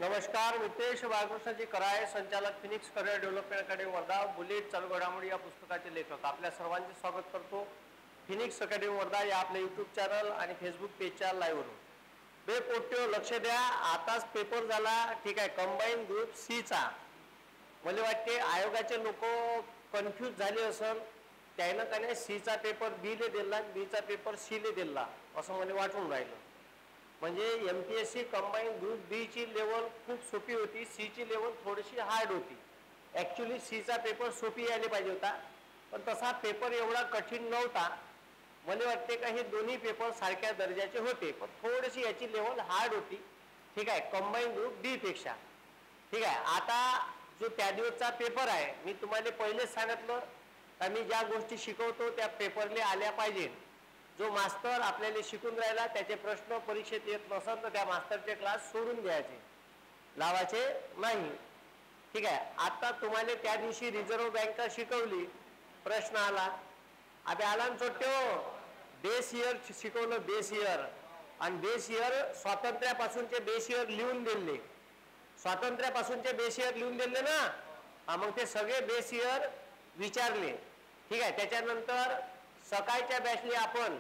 नमस्कार, मितेश बाळकृष्णजी कराळे, संचालक Phoenix career development academy Wardha, bullet चालू घडामोडी या पुस्तकाचे लेखक आपल्या सर्वांचे स्वागत करतो. फिनिक्स अकॅडमी वर्धा या आपल्या यूट्यूब चॅनल आणि फेसबुक पेजच्या लाईव्हवरून. बे पोट्यो लक्ष द्या, आताच पेपर झाला. ठीक आहे, कंबाईन ग्रुप सीचा. मला वाटते आयोगाचे लोक कन्फ्यूज झाले असेल, त्यानं का नाही सीचा पेपर बीले दिला, बीचा पेपर सीले दिला असं मला वाटून राहिलं. म्हणजे MPSC कंबाईन ग्रुप बी ची लेवल खूप सोपी होती, सी ची लेवल थोडीशी हार्ड होती. ॲक्च्युली सीचा पेपर सोपी यायला पाहिजे होता, पण तसा पेपर एवढा कठीण नव्हता. मला वाटते का हे दोन्ही पेपर सारख्या दर्जाचे होते, पण थोडीशी याची लेवल हार्ड होती. ठीक आहे, कंबाईन ग्रुप बी पेक्षा. ठीक आहे, आता जो त्या दिवसचा पेपर आहे, मी तुम्हाला पहिलेच सांगितलं का मी ज्या गोष्टी शिकवतो त्या पेपरला आल्या पाहिजे. जो मास्तर आपल्याला शिकून राहिला त्याचे प्रश्न परीक्षेत येत नसत तर त्या मास्तरचे क्लास सोडून द्यायचे, लावायचे नाही. ठीक आहे, आता तुम्हाला त्या दिवशी रिझर्व्ह बँक शिकवली, प्रश्न आला. आता आला ना छोट्यो, बेस इयर शिकवलं, बेस इयर. आणि बेस इयर स्वातंत्र्यापासूनचे बेस इयर लिहून दिले, स्वातंत्र्यापासूनचे बेस इयर लिहून दिले ना. मग ते सगळे बेस इयर विचारले. ठीक आहे, त्याच्यानंतर सकाळच्या बॅचले आपण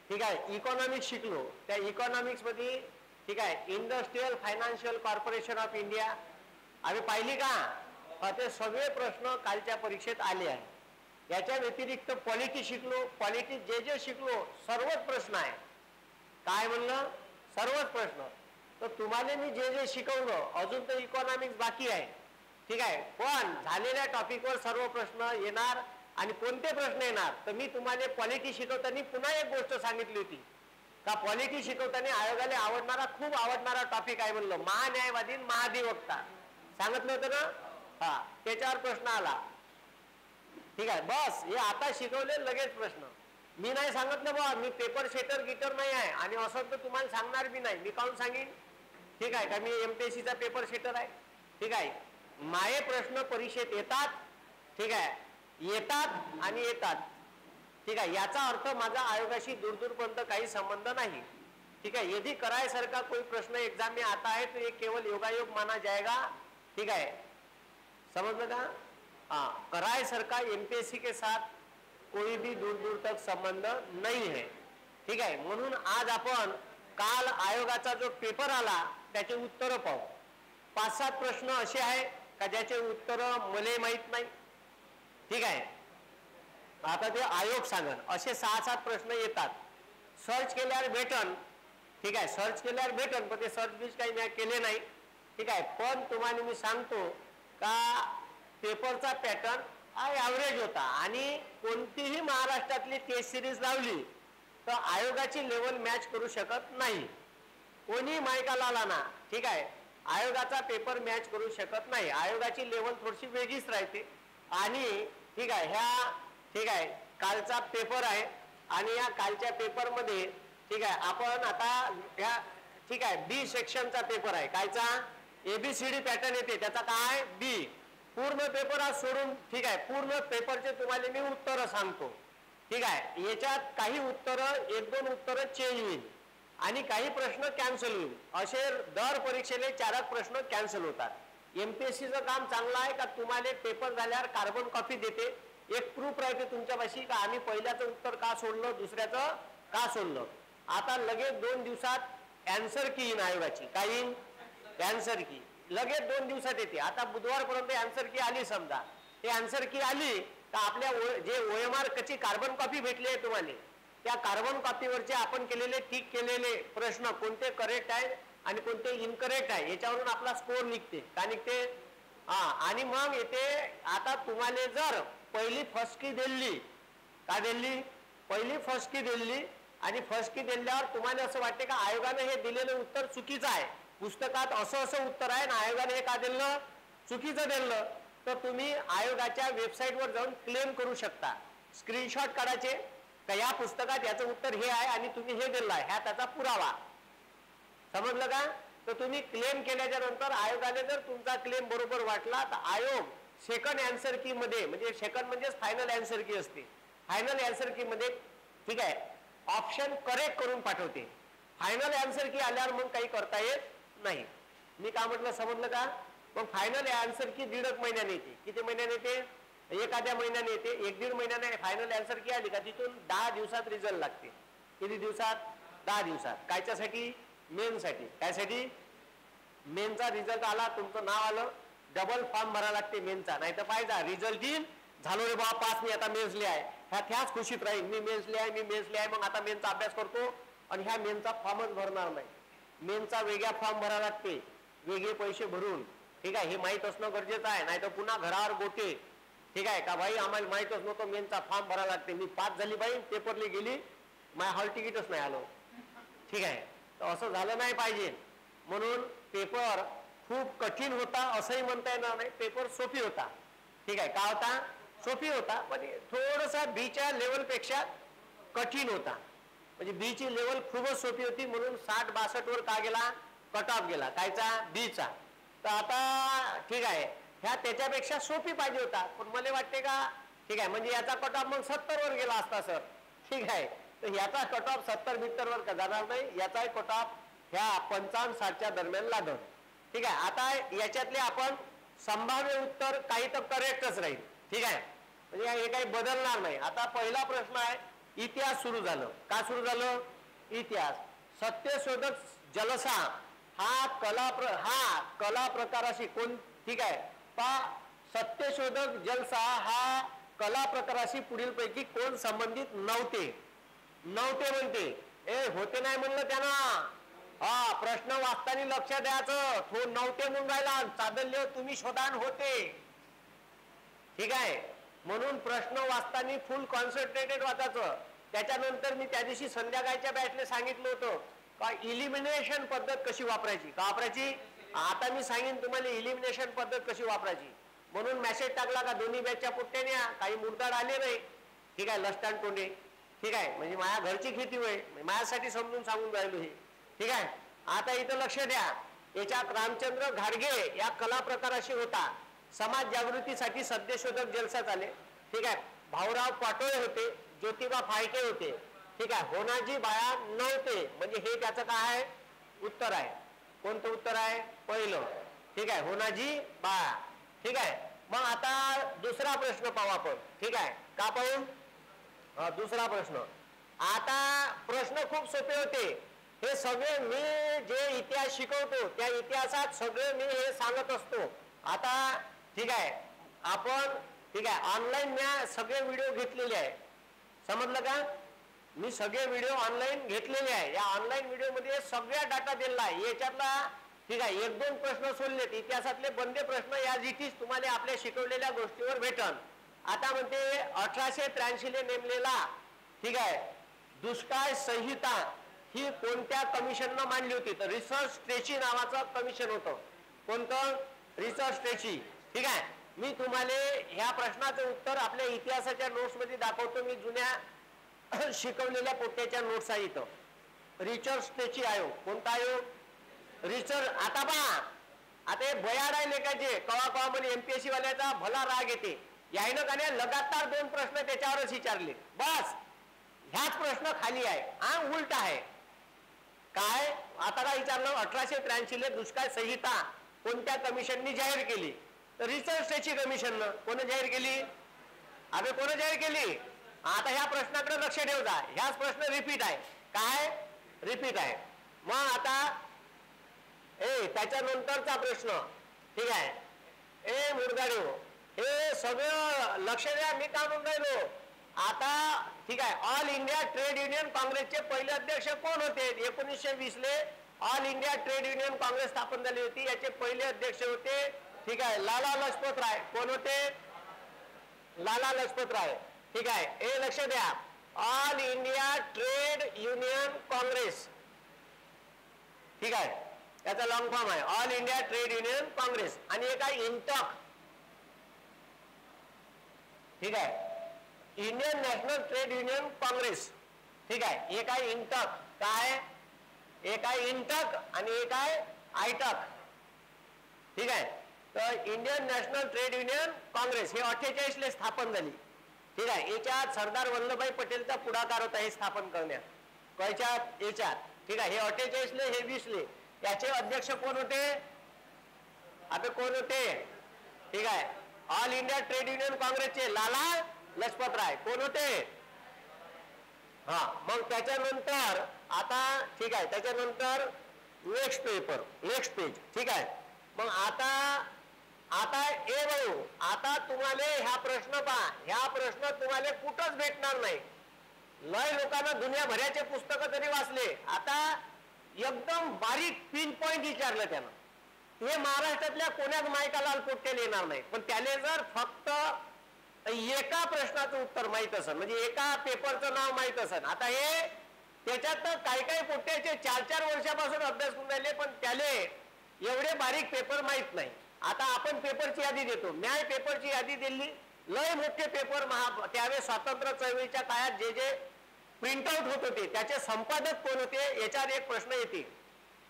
ठीक आहे इकॉनॉमिक्स शिकलो. त्या इकॉनॉमिक्स मध्ये ठीक आहे industrial financial corporation of India आम्ही पाहिली का. ते सगळे प्रश्न कालच्या परीक्षेत आले आहे. याच्या व्यतिरिक्त पॉलिटी शिकलो, पॉलिटी जे जे शिकलो सर्वच प्रश्न आहे. काय म्हणलं, सर्वच प्रश्न. तर तुम्हाला मी जे जे शिकवलं अजून तर इकॉनॉमिक्स बाकी आहे. ठीक आहे, पण झालेल्या टॉपिकवर सर्व प्रश्न येणार. आणि कोणते प्रश्न येणार तर मी तुम्हाला पॉलिटी शिकवताना पुन्हा एक गोष्ट सांगितली होती का पॉलिटी शिकवताना आयोगाला आवडणारा खूप आवडणारा टॉपिक आहे म्हणलं, महान्यायवादी महाधिवक्ता सांगितलं होतं ना. त्याच्यावर प्रश्न आला. ठीक आहे, बस हे आता शिकवले लगेच प्रश्न. मी नाही सांगितलं बा, मी पेपर सेटर गिटर नाही आहे आणि असं तर तुम्हाला सांगणार बी नाही. मी काहून सांगेन. ठीक आहे का, मी MPSCचा पेपर सेटर आहे. ठीक आहे, माझे प्रश्न परीक्षेत येतात. ठीक आहे, येतात आणि येतात. ठीक आहे, याचा अर्थ माझा आयोगाशी दूरपर्यंत काही संबंध नाही. ठीक है, यदि कराए सर का कोई प्रश्न एग्जाम में आता है तो ये केवल योगायोग माना जाएगा. ठीक है, समझ में का. कराए सर का MPSC के साथ कोई भी दूर तक संबंध नहीं है. ठीक है, म्हणून आज आपण काल आयोगाचा जो पेपर आला त्याचे उत्तर पाहू. 5-7 प्रश्न असे आहे का ज्याचे उत्तर मला माहित नाही. ठीक आहे, आता ते आयोग सांगन असे 6-7 प्रश्न येतात. सर्च केल्यावर भेटन. ठीक आहे, सर्च केल्यावर भेटन, पण ते सर्च बीच काही मी केले नाही. ठीक आहे, पण तुम्हाला मी सांगतो का पेपरचा पॅटर्न हा ॲव्हरेज होता आणि कोणतीही महाराष्ट्रातली टेस्ट सिरीज लावली तर आयोगाची लेवल मॅच करू शकत नाही. कोणी मायकाला आला ना. ठीक आहे, आयोगाचा पेपर मॅच करू शकत नाही. आयोगाची लेवल थोडीशी वेगळीच राहते. आणि ठीक आहे, ठीक आहे कालचा पेपर आहे आणि या कालच्या पेपर मध्ये ठीक आहे आपण आता ह्या ठीक आहे बी सेक्शनचा पेपर आहे. कायचा ABCD पॅटर्न येते त्याचा काय बी. पूर्ण पेपर आज सोडून ठीक आहे पूर्ण पेपरचे तुम्हाला मी उत्तर सांगतो. ठीक आहे, याच्यात काही उत्तर 1-2 उत्तर चेंज होईल आणि काही प्रश्न कॅन्सल होईल. असे दर परीक्षेले 4 प्रश्न कॅन्सल होतात. MPSCचं काम चांगलं आहे का तुम्हाला पेपर झाल्यावर कार्बन कॉपी देते, एक प्रूफ राहते तुमच्यापाशी का आम्ही पहिल्याचं उत्तर का सोडलं, दुसऱ्याचं का सोडलं. आता लगेच 2 दिवसात आन्सर की येईन आयोगाची. काय येईन आन्सर की लगेच 2 दिवसात येते. आता बुधवारपर्यंत आन्सर की आली. समजा ते आन्सर की आली तर आपल्या जे OMR कची कार्बन कॉपी भेटली आहे तुम्हाला, त्या कार्बन कॉपीवरचे आपण केलेले टिक केलेले प्रश्न कोणते करेक्ट आहे आणि कोणते इनकरेक्ट आहे याच्यावरून आपला स्कोर निघते. का निघते. आणि मग येते आता तुम्हाला जर पहिली फर्स्ट की दिली का दिली, पहिली फर्स्ट की दिली आणि फर्स्ट की दिल्यावर तुम्हाला असं वाटते का आयोगाने हे दिलेलं उत्तर चुकीचं आहे, पुस्तकात असं उत्तर आहे ना आयोगाने हे का दिलं चुकीचं दिलं, तर तुम्ही आयोगाच्या वेबसाईटवर जाऊन क्लेम करू शकता. स्क्रीनशॉट काढायचे का या पुस्तकात याचं उत्तर हे आहे आणि तुम्ही हे दिलं आहे, ह्या त्याचा पुरावा. समजलं का. तर तुम्ही क्लेम केल्याच्या नंतर आयोगाने जर तुमचा क्लेम बरोबर वाटला तर आयोग सेकंड आन्सर की मध्ये, म्हणजे सेकंड म्हणजे फायनल आन्सर की असते, फायनल आन्सर की मध्ये ठीक आहे ऑप्शन करेक्ट करून पाठवते. फायनल आन्सर की आल्यावर मग काही करता येत नाही. मी काय म्हटलं समजलं का? मग फायनल आन्सर की 1.5 महिन्याने येते. किती महिन्याने येते? एखाद्या महिन्याने येते. 1-1.5 महिन्याने फायनल आन्सर की आली का तिथून 10 दिवसात रिझल्ट लागते. किती दिवसात? 10 दिवसात. कायच्यासाठी? मेनसाठी. कायसाठी? मेनचा रिझल्ट आला, तुमचं नाव आलं, डबल फॉर्म भरायला लागते मेनचा. नाही तर पाहिजे रिझल्ट येईल, झालो रे बाबा पास, मी आता मेन्स लिहाय, ह्याच खुशीत राहील, मी मेन्स लिहाय, मग आता मेनचा अभ्यास करतो आणि ह्या मेनचा फॉर्मच भरणार नाही. मेनचा वेगळा फॉर्म भरावा लागते, वेगळे पैसे भरून. ठीक आहे, हे माहीत असणं गरजेचं आहे. नाही तर पुन्हा घरावर गोटे. ठीक आहे का भाई, आम्हाला माहीतच नव्हतं मेनचा फॉर्म भरावा लागते, मी पास झाली बाई, पेपरली गेली, माझ्या हॉल तिकीटच नाही आलो. ठीक आहे, तर असं झालं नाही पाहिजे. म्हणून पेपर खूप कठीण होता असंही म्हणता येणार नाही, पेपर सोपी होता. ठीक आहे, का होता? सोपी होता, पण थोडसा बीच्या लेवलपेक्षा कठीण होता. म्हणजे बीची लेवल खूपच सोपी होती, म्हणून 60-62 वर का गेला? कट ऑफ गेला. कायचा? बीचा. तर आता ठीक आहे, ह्या त्याच्यापेक्षा सोपी पाहिजे होता, पण मला वाटते का ठीक आहे, म्हणजे याचा कट ऑफ मग 70 वर गेला असता सर. ठीक आहे, तर याचा कट ऑफ 70-72 वर का जाणार नाही, याचा कट ऑफ ह्या 55-60च्या दरम्यान लागल. ठीक आहे, आता याच्यातले आपण संभाव्य उत्तर काही तर करेक्टच राहील. ठीक आहे, म्हणजे हे काही बदलणार नाही. आता पहिला प्रश्न आहे, इतिहास सुरू झालं. का सुरू झालं? इतिहास. सत्यशोधक जलसा हा कला प्रकाराशी कोण? ठीक आहे, सत्यशोधक जलसा हा कला प्रकाराशी पुढील पैकी कोण संबंधित नव्हते? नव्हते म्हणते. होते नाही म्हणलं त्यानं. प्रश्न वाचताना लक्ष द्यायचं, तो नव्हते म्हणून राहिला, चादल्य तुम्ही शोधान होते. ठीक आहे, म्हणून प्रश्न वाचताना फुल कॉन्सन्ट्रेटेड वाचायचं. त्याच्यानंतर मी त्या दिवशी संध्याकाळच्या बॅचने सांगितलं होतं का इलिमिनेशन पद्धत कशी वापरायची. का वापरायची? आता मी सांगेन तुम्हाला इलिमिनेशन पद्धत कशी वापरायची. म्हणून मेसेज टाकला का दोन्ही बॅचच्या पुट्ट्याने काही मुर्दाड आले नाही. ठीक आहे, लष्टान तोंडे. ठीक आहे, म्हणजे माझ्या घरची खेती होय, माझ्यासाठी समजून सांगून राहिलो हे. ठीक आहे, आता इथं लक्ष द्या. याच्यात रामचंद्र घाडगे या कला प्रकाराशी होता. समाज जागृतीसाठी सत्यशोधक जलसा चाले. ठीक आहे, भाऊराव पाटोळे होते, ज्योतिबा फाळके होते. ठीक आहे, होनाजी बाया नव्हते. म्हणजे हे त्याचं काय आहे? उत्तर आहे. कोणतं उत्तर आहे? पहिलं. ठीक आहे, होनाजी बाया. ठीक आहे, मग आता दुसरा प्रश्न पाहू आपण. ठीक आहे, का पाहू? दुसरा प्रश्न. आता प्रश्न खूप सोपे होते. हे सगळे मी जे इतिहास शिकवतो त्या इतिहासात सगळे मी हे सांगत असतो. आता ठीक आहे, आपण ठीक आहे ऑनलाईन मी सगळे व्हिडिओ घेतलेले आहे. समजलं का? मी सगळे व्हिडिओ ऑनलाईन घेतलेले आहे. या ऑनलाईन व्हिडिओ मध्ये सगळ्या डाटा दिलेला आहे. याच्यातला ठीक आहे 1-2 प्रश्न सोडलेत. इतिहासातले बंदे प्रश्न या जिथीच तुम्हाला आपल्या शिकवलेल्या गोष्टीवर भेटन. आता म्हणते 1883 नेमलेला ठीक आहे दुष्काळ संहिता ही कोणत्या कमिशननं मांडली होती? तर रिसर्च ट्रेची नावाचं कमिशन होतं. कोणतं? रिसर्च ट्रेची. ठीक आहे, मी तुम्हाला ह्या प्रश्नाचं उत्तर आपल्या इतिहासाच्या नोट्स मध्ये दाखवतो. मी जुन्या शिकवलेल्या पोट्याच्या नोट्स आहे इथं. रिसर्च ट्रेची आयोग. कोणता आयोग? रिसर्च. आता पहा, आता हे बयाड आहे लेखाचे. कवा मध्ये एमपीएससी वाल्याचा भला राग येते. यायनं का नाही लगातार 2 प्रश्न त्याच्यावरच विचारले. बस ह्याच प्रश्न खाली आहे. उलट आहे. काय? आता काय विचारलं? 1883 दुष्काळ संहिता कोणत्या कमिशननी जाहीर केली? तर रिसर्च ट्रेची कमिशन. कोण जाहीर केली? अबे कोण जाहीर केली? आता ह्या प्रश्नाकडे लक्ष ठेव जा. ह्याच प्रश्न रिपीट आहे. काय? रिपीट आहे. मग आता त्याच्यानंतरचा प्रश्न. ठीक आहे, मुरगाडे हे सगळं लक्ष द्या. मी काय म्हणून राहिलो आता. ठीक आहे, ऑल इंडिया ट्रेड युनियन काँग्रेसचे पहिले अध्यक्ष कोण होते? 1920 ले all India trade union Congress स्थापन झाली होती. याचे पहिले अध्यक्ष होते ठीक आहे लाला लजपत राय. कोण होते? लाला लजपत राय. ठीक आहे, हे लक्ष द्या. All India trade union Congress. ठीक आहे, याचा लॉंग फॉर्म आहे all India trade union Congress. आणि एक आहे इंटक. ठीक आहे, Indian national trade union Congress. ठीक आहे, एक आहे इंटक. काय? एक आहे इंटक आणि एक आहे आयटक. ठीक आहे, तर Indian national trade union Congress हे 48 ले स्थापन झाली. ठीक आहे, याच्यात सरदार वल्लभभाई पटेलचा पुढाकार होता हे स्थापन करण्यात. याच्यात ठीक आहे, हे 48 ले हे 20 ले. याचे अध्यक्ष कोण होते? आता कोण होते? ठीक आहे, ऑल इंडिया ट्रेड युनियन काँग्रेसचे लाला लजपत राय कोण होते? हा, मग त्याच्यानंतर आता ठीक आहे, त्याच्यानंतर नेक्स्ट पेज. ठीक आहे, मग आता ए भाऊ, आता तुम्हाला ह्या प्रश्न पहा, ह्या प्रश्न तुम्हाला कुठंच भेटणार नाही. लय लोकांना दुनियाभराचे पुस्तकं तरी वाचले, आता एकदम बारीक पिन पॉइंट विचारलं त्यानं. हे महाराष्ट्रातल्या कोण्याच मायकाला पोट्याला येणार नाही, पण त्याने जर फक्त एका प्रश्नाचं उत्तर माहित असेल, म्हणजे एका पेपरचं नाव माहित असेल. आता हे त्याच्यात काही पोट्याचे 4-4 वर्षापासून अभ्यास करून राहिले, पण त्याले एवढे बारीक पेपर माहित नाही. आता आपण पेपरची यादी देतो, न्याय पेपरची यादी दिली. लय मोठे पेपर त्यावेळेस स्वातंत्र्य चळवळीच्या काळात जे प्रिंटआउट होत होते त्याचे संपादक कोण होते याच्यावर एक प्रश्न येते.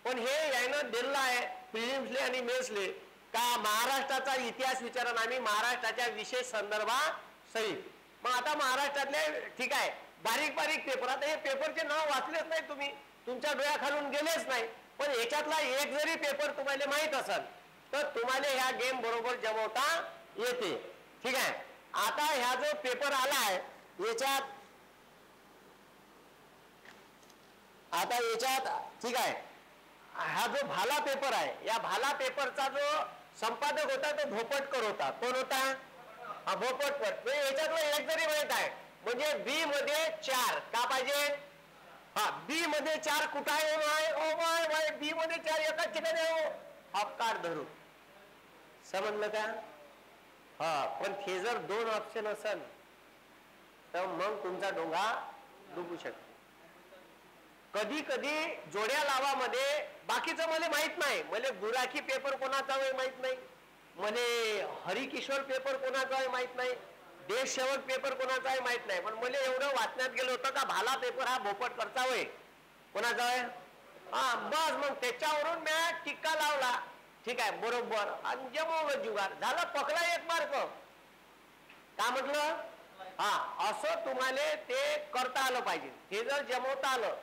पण हे यानं दिलं आहे प्रिलिम्सले आणि मेन्सले का महाराष्ट्राचा इतिहास विचारण आम्ही महाराष्ट्राच्या विशेष संदर्भात सहित. मग आता महाराष्ट्रातले ठीक आहे बारीक पेपर, आता हे पेपरचे नाव वाचलेच नाही तुम्ही, तुमच्या डोळ्याखालून गेलेच नाही, पण याच्यातला एक जरी पेपर तुम्हाला माहित असेल तर तुम्हाला ह्या गेम बरोबर जमवता येते. ठीक आहे, आता ह्या जो पेपर आला आहे याच्यात ठीक आहे, हा जो भाला पेपर आहे, या भाला पेपरचा जो संपादक होता तो भोपटकर होता. कोण होता? हा भोपटकर. याच्यातलं एक जरी माहित आहे म्हणजे बी मध्ये 4 का पाहिजे? हा, बी मध्ये 4 कुठं आहे? ओ बाय बी मध्ये 4 एकाच ठिकाणी आहे, अपकार धरू. समजलं का? हा, पण हे जर 2 ऑप्शन असेल तर मग तुमचा डोंगा डुबू शकतो. कधी जोड्या लावामध्ये बाकीचं मला माहित नाही, मला गुराखी पेपर कोणाचा आहे माहित नाही, मला हरिकिशोर पेपर कोणाचा आहे माहित नाही, देश सेवक पेपर कोणाचा आहे माहित नाही, पण मला एवढं वाचण्यात गेलं होतं का भाला पेपर हा भोपटकरचा होय. कोणाचा आहे? हा, बस मग त्याच्यावरून मी टिक्का लावला. ठीक आहे, बरोबर, आणि जमवलं जुगार झालं, पकडा 1 मार्क. का म्हटलं? हा, असं तुम्हाला ते करता आलं पाहिजे. हे जर जमवता आलं,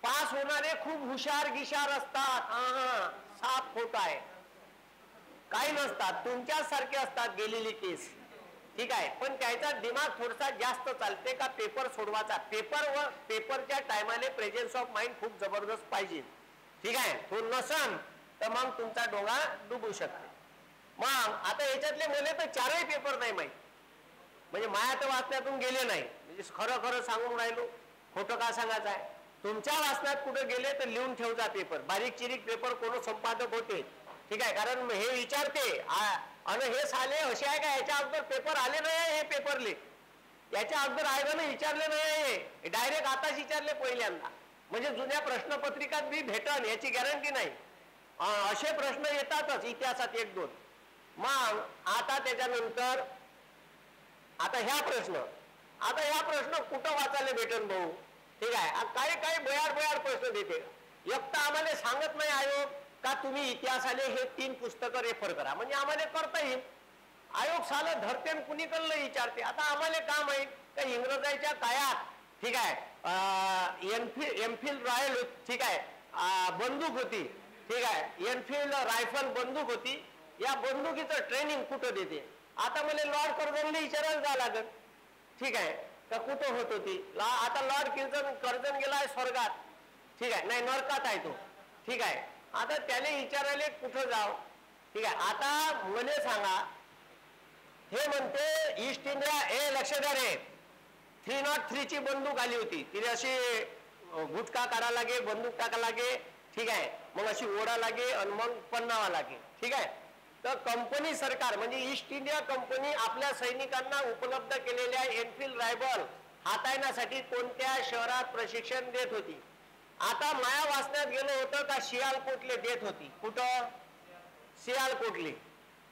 पास होणारे खूप हुशार गिशार असतात, साफ होत आहे, काही नसतात, तुमच्यासारखे असतात गेलेली केस. ठीक आहे, पण त्याचा दिमाग थोडासा जास्त चालते का पेपर सोडवायचा. पेपरच्या टायमाने प्रेझेन्स ऑफ माइंड खूप जबरदस्त पाहिजे. ठीक आहे, तो नसन तर मग तुमचा डोंगा डुबू शकते. मग आता याच्यातले मला तर 4ही पेपर नाही माहित, म्हणजे माया तर वाचण्यातून गेले नाही, म्हणजे खरं सांगून राहिलो, खोटं का सांगायचं आहे. तुमच्या वाचनात कुठे गेले तर लिहून ठेवचा पेपर, बारीक चिरीक पेपर कोण संपादक होते. ठीक आहे, कारण हे विचारते आणि हे साले असे आहे का याच्या अगोदर पेपर आले नाही, हे पेपरले याच्या अगोदर आयोगाने विचारले नाही, डायरेक्ट आताच विचारले पहिल्यांदा, म्हणजे जुन्या प्रश्नपत्रिकात बी भेटन याची गॅरंटी नाही. असे प्रश्न येतातच इतिहासात 1-2. मग आता त्याच्यानंतर आता ह्या प्रश्न कुठं वाचायला भेटन भाऊ? ठीक आहे, काही बयाड प्रश्न देते. एक तर आम्हाला सांगत नाही आयोग का तुम्ही इतिहासाले हे 3 पुस्तकं रेफर करा, म्हणजे आम्हाला करता येईल. आयोग साला धरते कुणी कडलं विचारते. आता आम्हाला का माहित का इंग्रजांच्या काळात ठीक आहे एनफिल्ड रॉयल ठीक आहे बंदूक होती. ठीक आहे, एनफिल्ड रायफल बंदूक होती. या बंदुकीचं ट्रेनिंग कुठं देते? आता मला लॉर्ड कर्जनला विचारायला जावं लागेल. ठीक आहे, तर कुठं होत होती? आता लॉर्ड कर्जन गेलाय स्वर्गात. ठीक आहे, नाही नरकात आहे तो. ठीक आहे, आता त्याने विचारायला कुठं जाव? ठीक आहे, आता मला सांगा, हे म्हणते ईस्ट इंडिया लक्ष द्या रे, 303 ची बंदूक आली होती, तिने अशी गुटखा काढा लागे, बंदूक टाका लागे. ठीक आहे, मग अशी ओढा लागे आणि मग पन्नावा लागे. ठीक आहे, तर कंपनी सरकार म्हणजे ईस्ट इंडिया कंपनी आपल्या सैनिकांना उपलब्ध केलेल्या एनफिल्ड रायफल हाताळण्यासाठी कोणत्या शहरात प्रशिक्षण देत होती? आता माया वाचण्यात गेलं होतं का सियालकोटले देत होती. कुठं? सियालकोटले.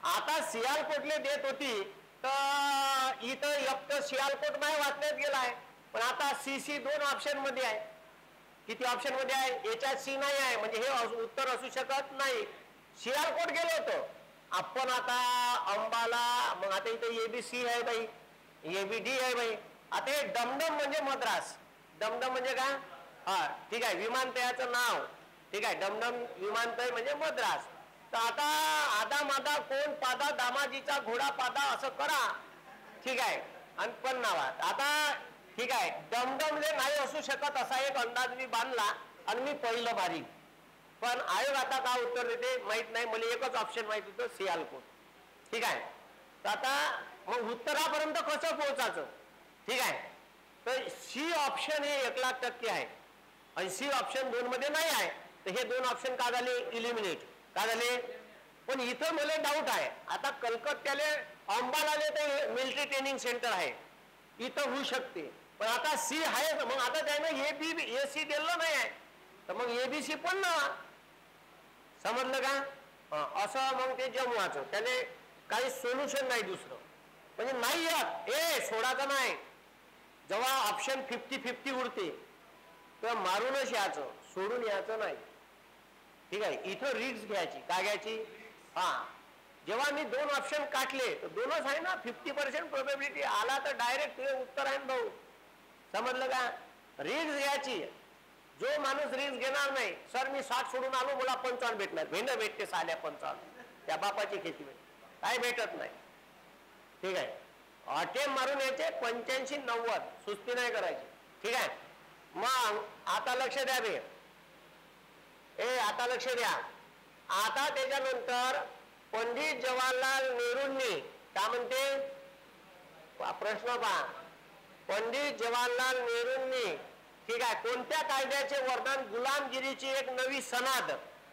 आता सियालकोटले देत होती तर इथं एक सियालकोट माया वाचण्यात गेलाय, पण आता सी 2 ऑप्शन मध्ये आहे. किती ऑप्शन मध्ये आहे? याच्यात सी नाही आहे, म्हणजे हे उत्तर असू शकत नाही. सियालकोट गेलो होतो आपण. आता अंबाला, मग आता इथे एबीसी आहे बाई, एबीडी आहे बाई. आता हे डमडम म्हणजे मद्रास. डमडम म्हणजे काय? हा, ठीक आहे, विमानतळाचं नाव. ठीक आहे, डमडम विमानतळ म्हणजे मद्रास. तर आता आदा मादा कोण पादा दामाजीचा घोडा पादा असं करा, ठीक आहे, आणि पण नावात आता ठीक आहे, दमदमले नाही असू शकत असा एक अंदाज मी बांधला आणि मी पहिलं मारीन. पण आयोग आता काय उत्तर देते माहित नाही. मला एकच ऑप्शन माहित होतं, सियालकोट. ठीक आहे, तर आता मग उत्तरापर्यंत कसं पोहोचायचं, ठीक आहे. तर सी ऑप्शन हे 1,00,000% आहे आणि सी ऑप्शन 2 मध्ये नाही आहे. तर हे 2 ऑप्शन का झाले, इलिमिनेट का झाले. पण इथं मला डाऊट आहे. आता कलकत्त्याले अंबालाले ते मिलिटरी ट्रेनिंग सेंटर आहे, इथं होऊ शकते. पण आता सी आहे, मग आता त्यानं ए सी दिलं नाही आहे, तर मग एबीसी पण ना, समजलं का. असं मग ते जमवायचं, त्याने काही सोल्युशन नाही दुसरं. म्हणजे नाही येत सोडायचं नाही. जेव्हा ऑप्शन 50-50 उरते तेव्हा मारूनच यायचं, सोडून यायचं नाही. ठीक आहे, इथं रिस्क घ्यायची. काय घ्यायची, जेव्हा मी 2 ऑप्शन काटले तर 2च आहे ना, 50% प्रोबेबिलिटी आला तर डायरेक्ट तुझे उत्तर आहे भाऊ. समजलं का. रिस्क घ्यायची. जो माणूस रिस्क घेणार नाही, सर मी 60 सोडून आलो मला 55 भेटणार, भेंड भेटते साल्या 55, त्या बापाची खेती भेटते, काय भेटत नाही. ठीक आहे, अटेम मारून यायचे 85-90, सुस्ती नाही करायची. ठीक आहे, मग आता लक्ष द्या बे, आता लक्ष द्या. आता त्याच्यानंतर पंडित जवाहरलाल नेहरूंनी काय म्हणते, प्रश्न पहा. पंडित जवाहरलाल नेहरूंनी ठीक आहे कोणत्या कायद्याचे वर्णन, गुलामगिरीची एक नवी सनद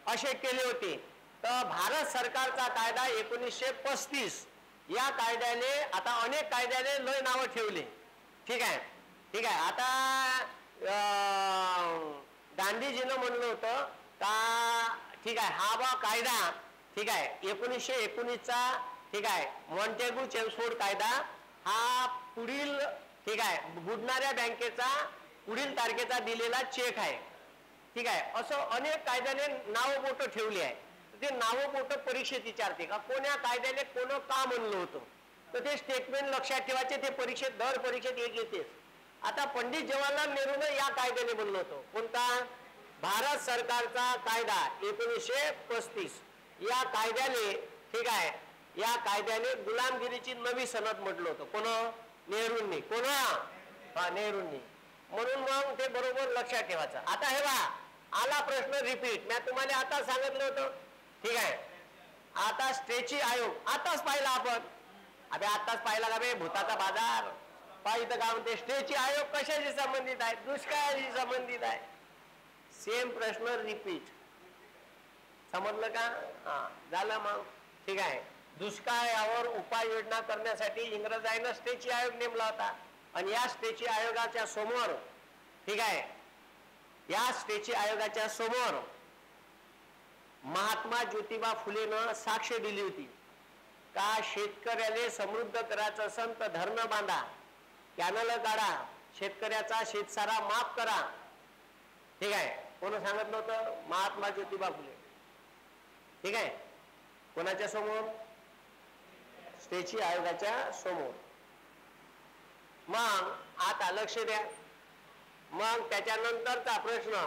असे केले होते. तर भारत सरकारचा कायदा 1935, या कायद्याने आता अनेक कायद्याने लय नावं ठेवली. ठीक आहे, ठीक आहे. आता गांधीजीनं म्हणलं होतं का ठीक आहे हा बा कायदा, ठीक आहे 1919चा, ठीक आहे मॉन्टेग्यू चेम्सफोर्ड कायदा, हा पुढील ठीक आहे बुडणाऱ्या बँकेचा पुढील तारखेचा दिलेला चेक आहे. ठीक आहे, असं अनेक कायद्याने नाव बोट ठेवली आहे. ते नाव बोट परीक्षेत विचारते का कोण्या कायद्याने कोण का म्हणलं होतं, तर ते स्टेटमेंट लक्षात ठेवायचे. ते परीक्षेत दर परीक्षेत एक येते. आता पंडित जवाहरलाल नेहरूने या कायद्याने म्हणलं होतं, कोणता, भारत सरकारचा कायदा 1935, या कायद्याने ठीक आहे या कायद्याने गुलामगिरीची नवी सनद म्हटलं होतं. कोण, नेहरूंनी. कोण, नेहरूंनी. म्हणून मग ते बरोबर लक्षात ठेवायचं. आता हे बा आला प्रश्न रिपीट, मी तुम्हाला आता सांगितलं होतं. ठीक आहे, आता स्ट्रेची आयोग आताच पाहिला आपण. अबे आताच पाहिला का बे, भूताचा बाजार पाहिजे का म्हणते. स्ट्रेची आयोग कशाशी संबंधित आहे, दुष्काळाशी संबंधित आहे. सेम प्रश्न रिपीट, समजलं का. झालं मग. ठीक आहे, दुष्काळावर उपाययोजना करण्यासाठी इंग्रजांनी स्ट्रेची आयोग नेमला होता आणि या स्ट्रेची आयोगाच्या समोर ठीक आहे या स्ट्रेची आयोगाच्या समोर महात्मा ज्योतिबा फुलेनं साक्ष दिली होती का शेतकऱ्याले समृद्ध करायचं असेल तर धरण बांधा, कॅनल काढा, शेतकऱ्याचा शेतसारा माफ करा. ठीक आहे, कोण सांगितलं होतं, महात्मा ज्योतिबा फुले. ठीक आहे, कोणाच्या समोर, स्ट्रेची आयोगाच्या समोर. मग आता लक्ष द्या. मग त्याच्यानंतरचा प्रश्न,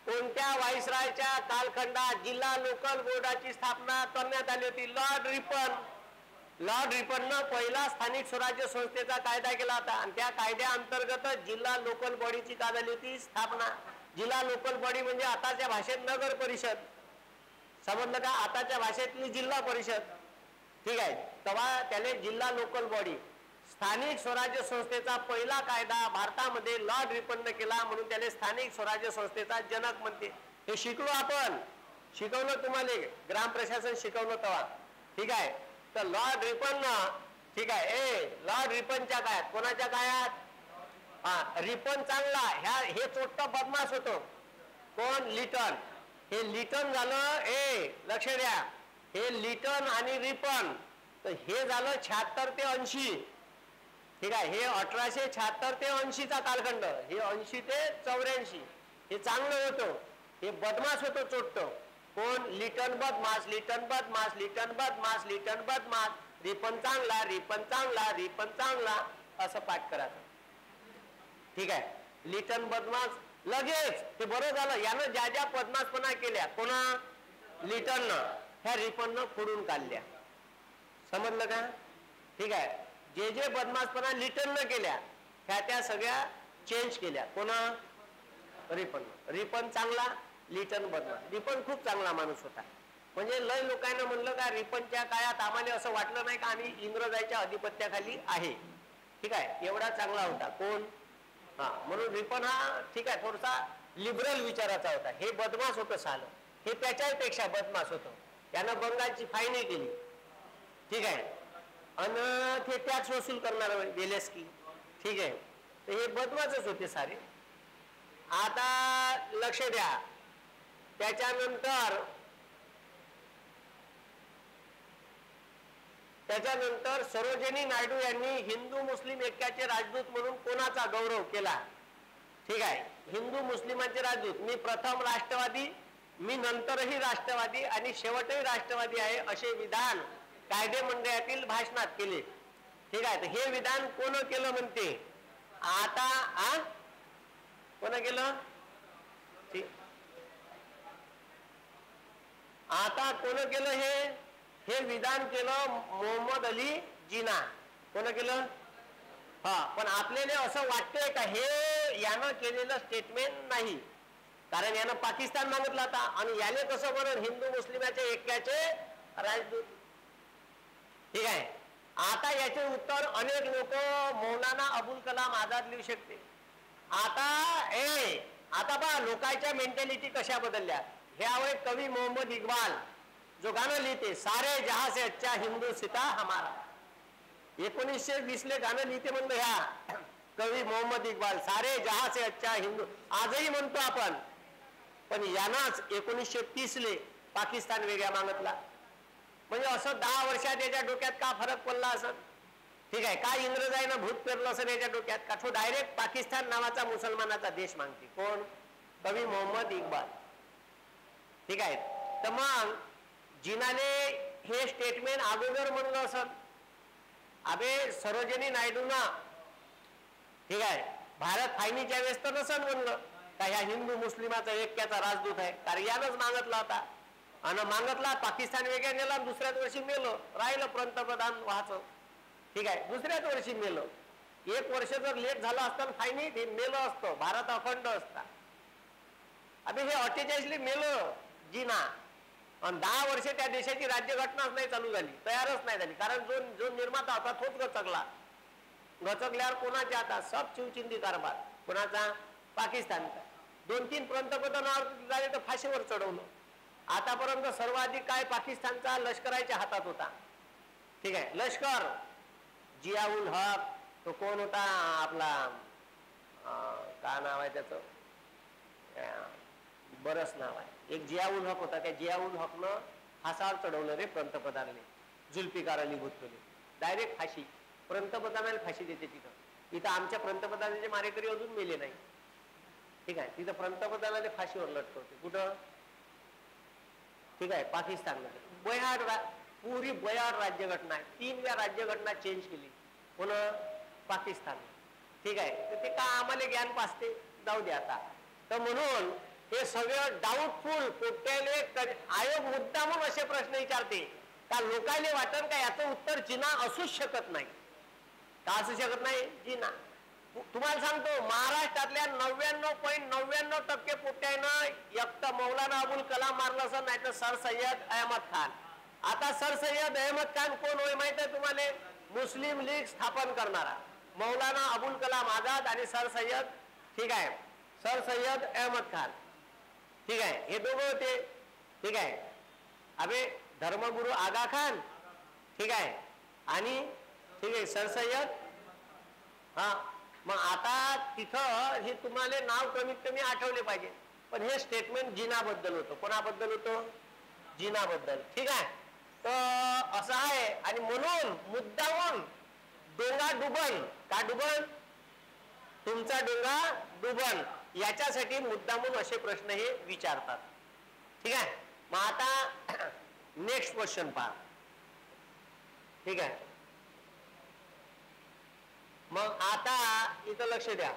कोणत्या व्हाईसरायच्या कालखंडात जिल्हा लोकल बोर्डाची स्थापना करण्यात आली होती. लॉर्ड रिपननं पहिला स्थानिक स्वराज्य संस्थेचा कायदा केला होता आणि त्या कायद्या अंतर्गत जिल्हा लोकल बॉडीची काय झाली होती स्थापना. जिल्हा लोकल बॉडी म्हणजे आताच्या भाषेत नगर परिषद, समजलं का, आताच्या भाषेतली जिल्हा परिषद. ठीक आहे, तेव्हा त्याने जिल्हा लोकल बॉडी, स्थानिक स्वराज्य संस्थेचा पहिला कायदा भारतामध्ये लॉर्ड रिपनने केला, म्हणून त्याने स्थानिक स्वराज्य संस्थेचा जनक म्हणते. हे शिकलो आपण, शिकवलं तुम्हाला, ग्राम प्रशासन शिकवलं तेव्हा. ठीक आहे, तर लॉर्ड रिपननं ठीक आहे लॉर्ड रिपनच्या काळात, कोणाच्या काळात, रिपन चांगला, हे चोट्ट बदमाश होतो. कोण, लिटन. हे लिटन झालं, लक्ष द्या, हे लिटन आणि रिपन, तर हे झालं 76 ते 80. ठीक आहे, हे 1876 ते 80चा कालखंड, हे 80 ते 84. हे चांगलं होतं, हे बदमाश होतं चोट्ट. कोण, लिटन बदमाश, लिटन बदमाश, लिटन बदमाश, लिटन बदमाश, रिपन चांगला, रिपन चांगला, रिपन चांगला, असं पाठ करायचं. ठीक आहे, लिटन बदमाश, लगेच ते बरं झालं, यानं ज्या ज्या बदमाशपणा केल्या, कोणा, लिटननं, ह्या रिपननं फोडून काढल्या. समजलं का? ठीक आहे. जे जे बदमाशपणा लिटननं केल्या त्या सगळ्या चेंज केल्या. कोणा? रिपन. रिपन चांगला, लिटन बदमाश. रिपन खूप चांगला माणूस होता. म्हणजे लय लोकांना म्हणलं का रिपनच्या काळात आम्हाला असं वाटलं नाही का आम्ही इंग्रजांच्या अधिपत्याखाली आहे. ठीक आहे, एवढा चांगला होता. कोण? हा, म्हणून रिपन हा ठीक आहे थोडासा लिबरल विचाराचा होता. हे बदमाश होतं सालं, हे त्याच्यापेक्षा बदमाश होतं. त्यानं बंगालची फायनी केली. ठीक आहे, आणि ते टॅक्स वसूल करणार वेलेस्की. ठीक आहे, तर हे बदमाशच होते सारे. आता लक्ष द्या, त्याच्यानंतर सरोजिनी नायडू यांनी हिंदू मुस्लिम ऐक्याचे राजदूत म्हणून कोणाचा गौरव केला? ठीक आहे, हिंदू मुस्लिमांचे राजदूत. मी प्रथम राष्ट्रवादी, मी नंतरही राष्ट्रवादी आणि शेवटही राष्ट्रवादी आहे असे विधान कायदे मंडळातील भाषणात केले. ठीक आहे, तर हे विधान कोण केलं म्हणते? आता कोण केलं? आता कोण केलं? हे विधान केलं मोहम्मद अली जिना. कोण केलं? हा, पण आपल्याला असं वाटतंय का हे यानं केलेलं स्टेटमेंट नाही, कारण यानं पाकिस्तान मागितला होता आणि याने कसं म्हणून हिंदू मुस्लिमाच्या ऐक्याचे राजदूत. ठीक आहे, आता याचे उत्तर अनेक लोक मौलाना अबुल कलाम आझाद लिहू शकते. आता पहा लोकांच्या मेंटॅलिटी कशा बदलल्या. हे आहे कवी मोहम्मद इक्बाल, जो गाणं लिहिते सारे जहां से अच्छा हिंदू सिता हमारा. 1920 ले गाणं लिहिते म्हणलं ह्या कवी मोहम्मद इक्बाल, सारे जहां से अच्छा हिंदू. आजही म्हणतो आपण, पण यानाच 1930 ले पाकिस्तान वेगळा मागितला. म्हणजे असं 10 वर्षात याच्या डोक्यात का फरक पडला असं? ठीक आहे, काय इंग्रजांना भूत पेरलं असं याच्या डोक्यात का? तो डायरेक्ट पाकिस्तान नावाचा मुसलमानाचा देश मागते. कोण? कवी मोहम्मद इक्बाल. ठीक आहे, तर मग जिनाने हे स्टेटमेंट अगोदर म्हणलं असं. अबे सरोजिनी नायडूना ठीक आहे भारत फायनीच्या वेळेस तर नसन म्हणलं का ह्या हिंदू मुस्लिमाचा ऐक्याचा राजदूत आहे, कारण यानंच मागितला होता. आणि मागितला, पाकिस्तान वेगळ्या नेला, दुसऱ्याच वर्षी मेलं, राहिलं पंतप्रधान व्हायचं. ठीक आहे, दुसऱ्याच वर्षी मेलं. 1 वर्ष जर लेट झालं असतं फायनी ते मेलं असतं, भारत अखंड असता. अबे हे 48 मेलं जिना, आणि 10 वर्ष त्या देशाची राज्यघटनाच नाही चालू झाली, तयारच नाही झाली. कारण जो निर्माता होता तोच गचकला. गचकल्यावर कोणाच्या आता सब चिवचिंदी कारभार. कोणाचा? पाकिस्तानचा. 2-3 पंतप्रधानावर झाले तर फाशीवर चढवलं. आतापर्यंत सर्वाधिक काय पाकिस्तानचा लष्कराच्या हातात होता. ठीक आहे, लष्कर जिया उल हक, तो कोण होता आपला, काय नाव आहे त्याचं, बरंच नाव आहे, एक जिया उल हक होता. त्या जिया उल हकनं फासावर चढवलं रे पंतप्रधानाने, जुल्फिकार अली भुत्तो. डायरेक्ट फाशी, पंतप्रधानाला फाशी देते तिथं. इथं आमच्या पंतप्रधानाचे मारेकरी अजून मेले नाही. ठीक आहे, तिथं पंतप्रधानाने फाशीवर लटकवते. कुठं? ठीक आहे, पाकिस्तानमध्ये. बयाड, पुरी बयाड राज्यघटना आहे. 3 वेळा राज्यघटना चेंज केली. कोण? पाकिस्तान. ठीक आहे, तर ते का आम्हाला ज्ञान पासते, जाऊ दे आता. तर म्हणून हे सगळं डाऊटफुल कोट्याले आयोग मुद्दामून असे प्रश्न विचारते का लोकांनी वाटत का याचं उत्तर जिना असूच शकत नाही. का असू शकत नाही? जिना. तुम्हाला सांगतो महाराष्ट्रातल्या 99.99% पोट्यानं एक तर मौलाना अबुल कलाम मारलं असं, नाही तर सर सय्यद अहमद खान. आता सर सय्यद अहमद खान कोण होय माहित आहे तुम्हाला? मुस्लिम लीग स्थापन करणारा. मौलाना अबुल कलाम आझाद आणि सर सय्यद, ठीक आहे, सर सय्यद अहमद खान. ठीक आहे, हे दोघं होते. ठीक आहे, अबे धर्मगुरु आगा खान, ठीक आहे, आणि ठीक आहे सर सय्यद. हा, मग आता तिथं हे तुम्हाला नाव कमीत कमी आठवले पाहिजे. पण हे स्टेटमेंट जिनाबद्दल होतं. कोणाबद्दल होतं? जिनाबद्दल. ठीक आहे, तर असं आहे. आणि म्हणून मुद्दामून डोंगा डुबन, का डुबन? तुमचा डोंगा डुबन, याच्यासाठी मुद्दामून असे प्रश्न हे विचारतात. ठीक आहे, मग आता नेक्स्ट क्वेश्चन पहा. ठीक आहे, मग आता इथं लक्ष द्या.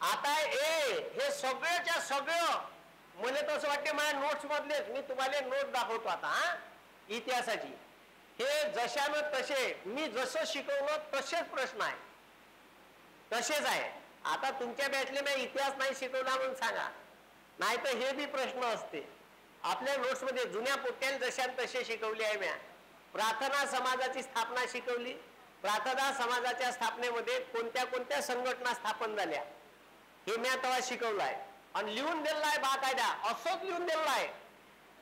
आता हे सगळ्याच्या सगळं मला तर असं वाटते माझ्या नोट्स मधलेच मी तुम्हाला नोट दाखवतो आता हा इतिहासाची. हे जशानं तसे मी जसं शिकवलं तसेच प्रश्न आहे, तसेच आहे. आता तुमच्या बॅचले मी इतिहास नाही शिकवला म्हणून सांगा, नाही तर हे बी प्रश्न असते. आपल्या नोट्स मध्ये जुन्या पोट्याला जशान तसे शिकवले आहे. म्या प्रार्थना समाजाची स्थापना शिकवली. प्रार्थना समाजाच्या स्थापनेमध्ये कोणत्या कोणत्या संघटना स्थापन झाल्या हे मी तेव्हा शिकवलं आहे आणि लिहून दिलेलं आहे बाकायदा. असंच लिहून दिलेलं आहे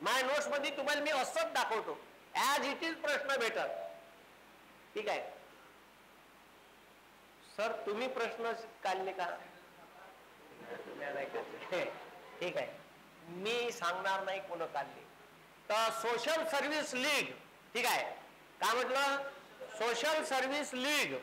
माझ्या नोट्स मध्ये. तुम्हाला मी असंच दाखवतो, ऍज इट इज प्रश्न भेटत. ठीक आहे सर, तुम्ही प्रश्न काढले का? ठीक आहे, मी सांगणार नाही कोण काढले. तर सोशल सर्व्हिस लीग, ठीक आहे, काय म्हटलं? सोशल सर्व्हिस लीग,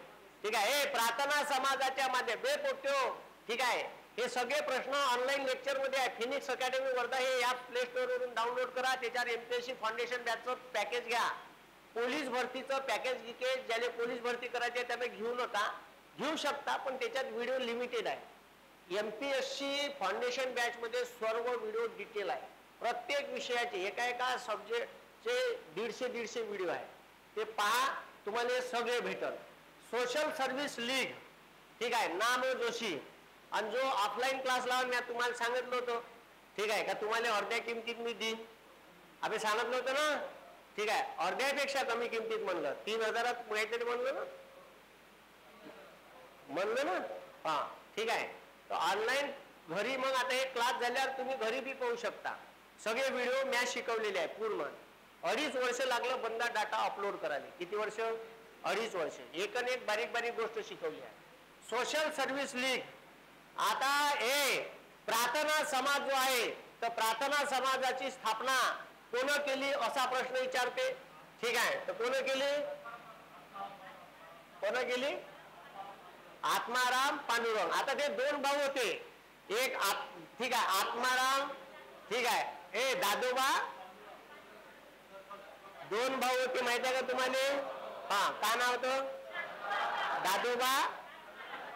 ठीक आहे. हे प्रार्थना समाजाच्या माध्यम पोट्यो, ठीक आहे. हे सगळे प्रश्न ऑनलाईन लेक्चर मध्ये आहे. फिनिक्स अकॅडमी वर्धा हे ऍप प्ले स्टोर वरून डाउनलोड करा. त्याच्यावर एमपीएससी फाउंडेशन बॅचचं पॅकेज घ्या. पोलीस भरतीचं पॅकेज घे. ज्याला पोलीस भरती करायचे त्याने घेऊ नका, घेऊ शकता पण त्याच्यात व्हिडिओ लिमिटेड आहे. एमपीएससी फाउंडेशन बॅच मध्ये सर्व व्हिडिओ डिटेल आहे. प्रत्येक विषयाचे एका एका सब्जेक्टचे 150 व्हिडिओ आहे. ते पहा, तुम्हाला सगळे भेटल. सोशल सर्व्हिस लीग, ठीक आहे, नाम जोशी. आणि जो ऑफलाईन क्लास लावून मी तुम्हाला सांगितलं होतं, ठीक आहे का, तुम्हाला अर्ध्या किमतीत मी देईन आपण सांगितलं होतं ना. ठीक आहे, अर्ध्यापेक्षा कमी किमतीत म्हणलं, 3000 काहीतरी म्हणलं ना. हा ठीक आहे. तर ऑनलाईन घरी मग आता हे क्लास झाल्यावर तुम्ही घरी बी पाहू शकता. सगळे व्हिडिओ मॅच शिकवलेले आहे पूर्ण. 2.5 वर्ष लागलं बंदा डाटा अपलोड करायला. किती वर्ष? 2.5 वर्ष. एक बारीक बारीक गोष्ट शिकवली आहे. Social service league. आता हे प्रार्थना समाज जो आहे, तर प्रार्थना समाजाची स्थापना कोण केली असा प्रश्न विचारते. ठीक आहे, तर कोण केली? आत्माराम पांडुरंग. आता ते 2 भाऊ होते. एक ठीक आहे आत्माराम, ठीक आहे, हे दादोबा. 2 भाऊ होते माहिती आहे का तुम्हाला? हा, काय नाव होतं? दादोबा,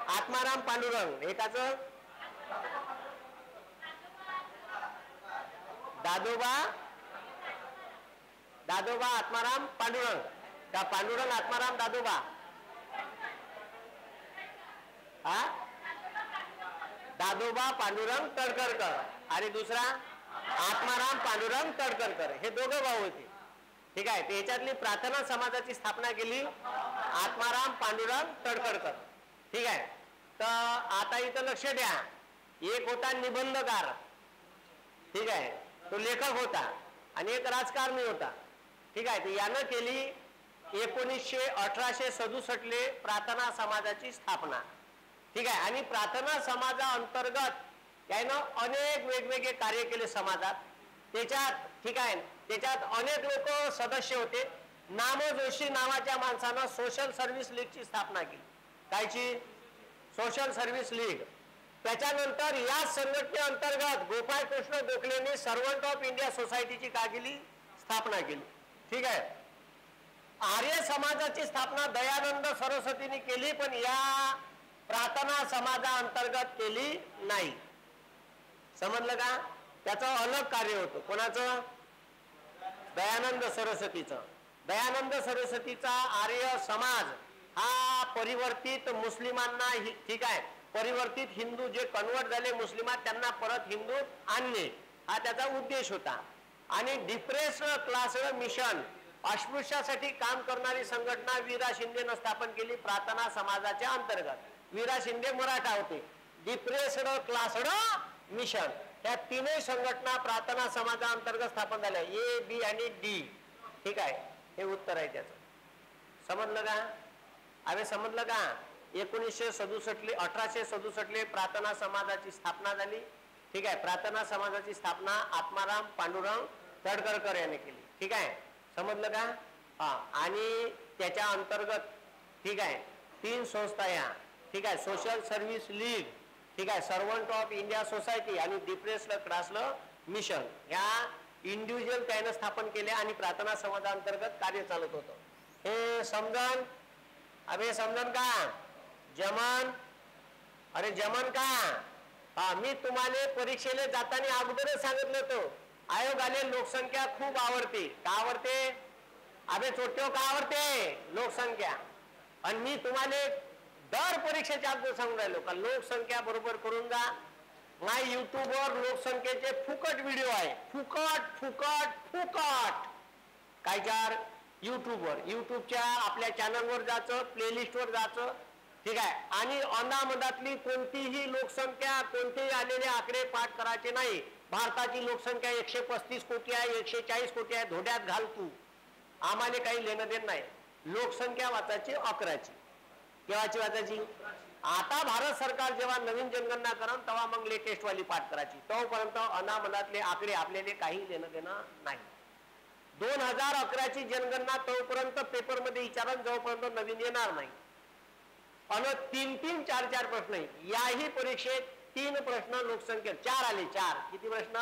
आत्माराम पांडुरंग. एकाचं दादोबा आत्माराम पांडुरंग का पांडुरंग आत्माराम दादोबा? हा, दादोबा पांडुरंग तडकरकर आणि दुसरा आत्माराम पांडुरंग तडकरकर. हे दोघं भाऊ होते. ठीक आहे, त्याच्यातली प्रार्थना समाजाची स्थापना केली आत्माराम पांडुरंग तडकरकर. ठीक आहे, तर आता इथं लक्ष द्या. एक होता निबंधकार, ठीक आहे, तो लेखक होता, आणि एक राजकारणी होता. ठीक आहे, तर यानं केली 1867 प्रार्थना समाजाची स्थापना. ठीक आहे, आणि प्रार्थना समाजा अंतर्गत यानं अनेक वेगवेगळे कार्य केले समाजात. त्याच्यात ठीक आहे, त्याच्यात अनेक लोक सदस्य होते. नाम जोशी नावाच्या माणसानं सोशल सर्व्हिस लीगची स्थापना केली. कायची? Social service league. त्याच्यानंतर या संघटने अंतर्गत गोपाळ कृष्ण गोखलेने सर्वंट ऑफ इंडिया सोसायटीची काय केली? स्थापना केली. ठीक आहे, आर्य समाजाची स्थापना दयानंद सरस्वतीने केली, पण या प्रार्थना समाजा अंतर्गत केली नाही. समजलं का? त्याचं अलग कार्य होतं. कोणाचं? दयानंद सरस्वतीचं. दयानंद सरस्वतीचा आर्य समाज हा परिवर्तित मुस्लिमांना, ठीक आहे, परिवर्तित हिंदू जे कन्वर्ट झाले मुस्लिमात त्यांना परत हिंदूत आणणे हा त्याचा उद्देश होता. आणि डिप्रेस्ड क्लास मिशन, अस्पृश्यासाठी काम करणारी संघटना वीरा शिंदेनं स्थापन केली प्रार्थना समाजाच्या अंतर्गत. वीरा शिंदे मराठा होते. डिप्रेस्ड क्लासड मिशन, या तीनही संघटना प्रार्थना समाजा अंतर्गत स्थापन झाल्या. ए, बी आणि डी. ठीक आहे, हे उत्तर आहे त्याचं. समजलं का? अरे समजलं का? 1867 प्रार्थना समाजाची स्थापना झाली. ठीक आहे, प्रार्थना समाजाची स्थापना आत्माराम पांडुरंग तडकरकर याने केली. ठीक आहे, समजलं का? हा, आणि त्याच्या अंतर्गत ठीक आहे 3 संस्था या. ठीक आहे, सोशल सर्व्हिस लीग, ठीक आहे, सर्वंट ऑफ इंडिया सोसायटी आणि डिप्रेस्ड क्लास मिशन, या इंडिव्हिज्युअल त्याने स्थापन केले आणि प्रार्थना समाजाअंतर्गत कार्य चालत होतं. हे समजन? अबे समजन का? जमन? अरे जमन का? हा, मी तुम्हाला परीक्षेला जाताना अगोदरच सांगितलं होतं, आयोगाला लोकसंख्या खूप आवडते. का आवडते? अबे छोट्यो, का आवडते लोकसंख्या? आणि मी तुम्हाला दर परीक्षेच्या अगोदर सांगून राहिलो का लोकसंख्या बरोबर करून जा. माय युट्यूबवर लोकसंख्येचे फुकट व्हिडिओ आहे. फुकट फुकट फुकट. काय चार? युट्यूबच्या आपल्या चॅनलवर जायचं, प्लेलिस्टवर जायचं. ठीक आहे. आणि अनामधातली कोणतीही लोकसंख्या, कोणतेही आलेले आकडे पाठ करायचे नाही. भारताची लोकसंख्या 135 कोटी आहे, 140 कोटी आहे, धोड्यात घाल तू. आम्हाला काही लेणं देणं नाही. लोकसंख्या वाचायची 11ची. केव्हाची वाचायची? आता भारत सरकार जेव्हा नवीन जनगणना करण तेव्हा मग लेटेस्ट वाली पाठ करायची. तोपर्यंत अनामधातले आकडे आपल्याला काही लेणं देणं नाही. 2011ची जनगणना तोपर्यंत पेपर मध्ये विचारण जोपर्यंत नवीन येणार नाही. आणि 3-3, 4-4 प्रश्न. याही परीक्षेत 3 प्रश्न लोकसंख्या, 4 आले. 4 किती प्रश्न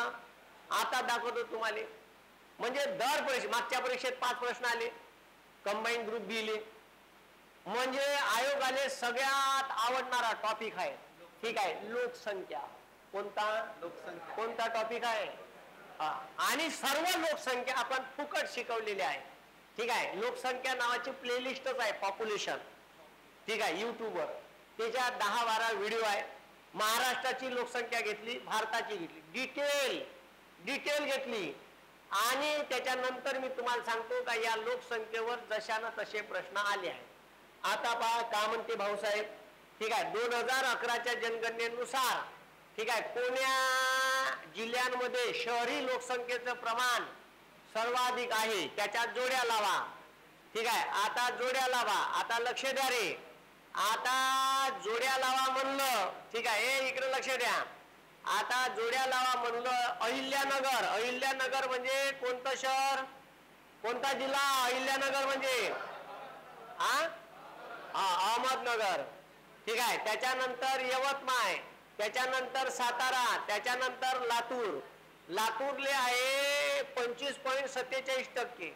आता दाखवतो तुम्हाला. म्हणजे दर परीक्षेत, मागच्या परीक्षेत 5 प्रश्न आले, कंबाईन ग्रुप दिले. म्हणजे आयोगाने सगळ्यात आवडणारा टॉपिक आहे. ठीक आहे, लोकसंख्या. कोणता? लोकसंख्या. कोणता टॉपिक आहे? आणि सर्व लोकसंख्या आपण फुकट शिकवलेली आहे. ठीक आहे. लोकसंख्या नावाची प्लेलिस्टच आहे, पॉप्युलेशन. ठीक आहे, युट्यूबवर त्याच्यात 10-12 व्हिडिओ आहे. महाराष्ट्राची लोकसंख्या घेतली, भारताची घेतली, डिटेल घेतली. आणि त्याच्यानंतर मी तुम्हाला सांगतो का या लोकसंख्येवर जशानं तसे प्रश्न आले आहेत. आता पहा का म्हणते भाऊसाहेब. ठीक आहे, 2011च्या जनगणनेनुसार ठीक आहे कोण्या जिल्ह्यांमध्ये शहरी लोकसंख्येचं प्रमाण सर्वाधिक आहे त्याच्यात जोड्या लावा. ठीक आहे, आता जोड्या लावा. आता लक्ष द्या रे. आता जोड्या लावा म्हणलं. ठीक आहे, हे इकडे लक्ष द्या. आता जोड्या लावा म्हणलं. अहिल्यानगर म्हणजे कोणतं शहर, कोणता जिल्हा? अहिल्यानगर म्हणजे अहमदनगर. ठीक आहे, त्याच्यानंतर यवतमाळ, त्याच्यानंतर सातारा, त्याच्यानंतर लातूरले आहे 25.47%.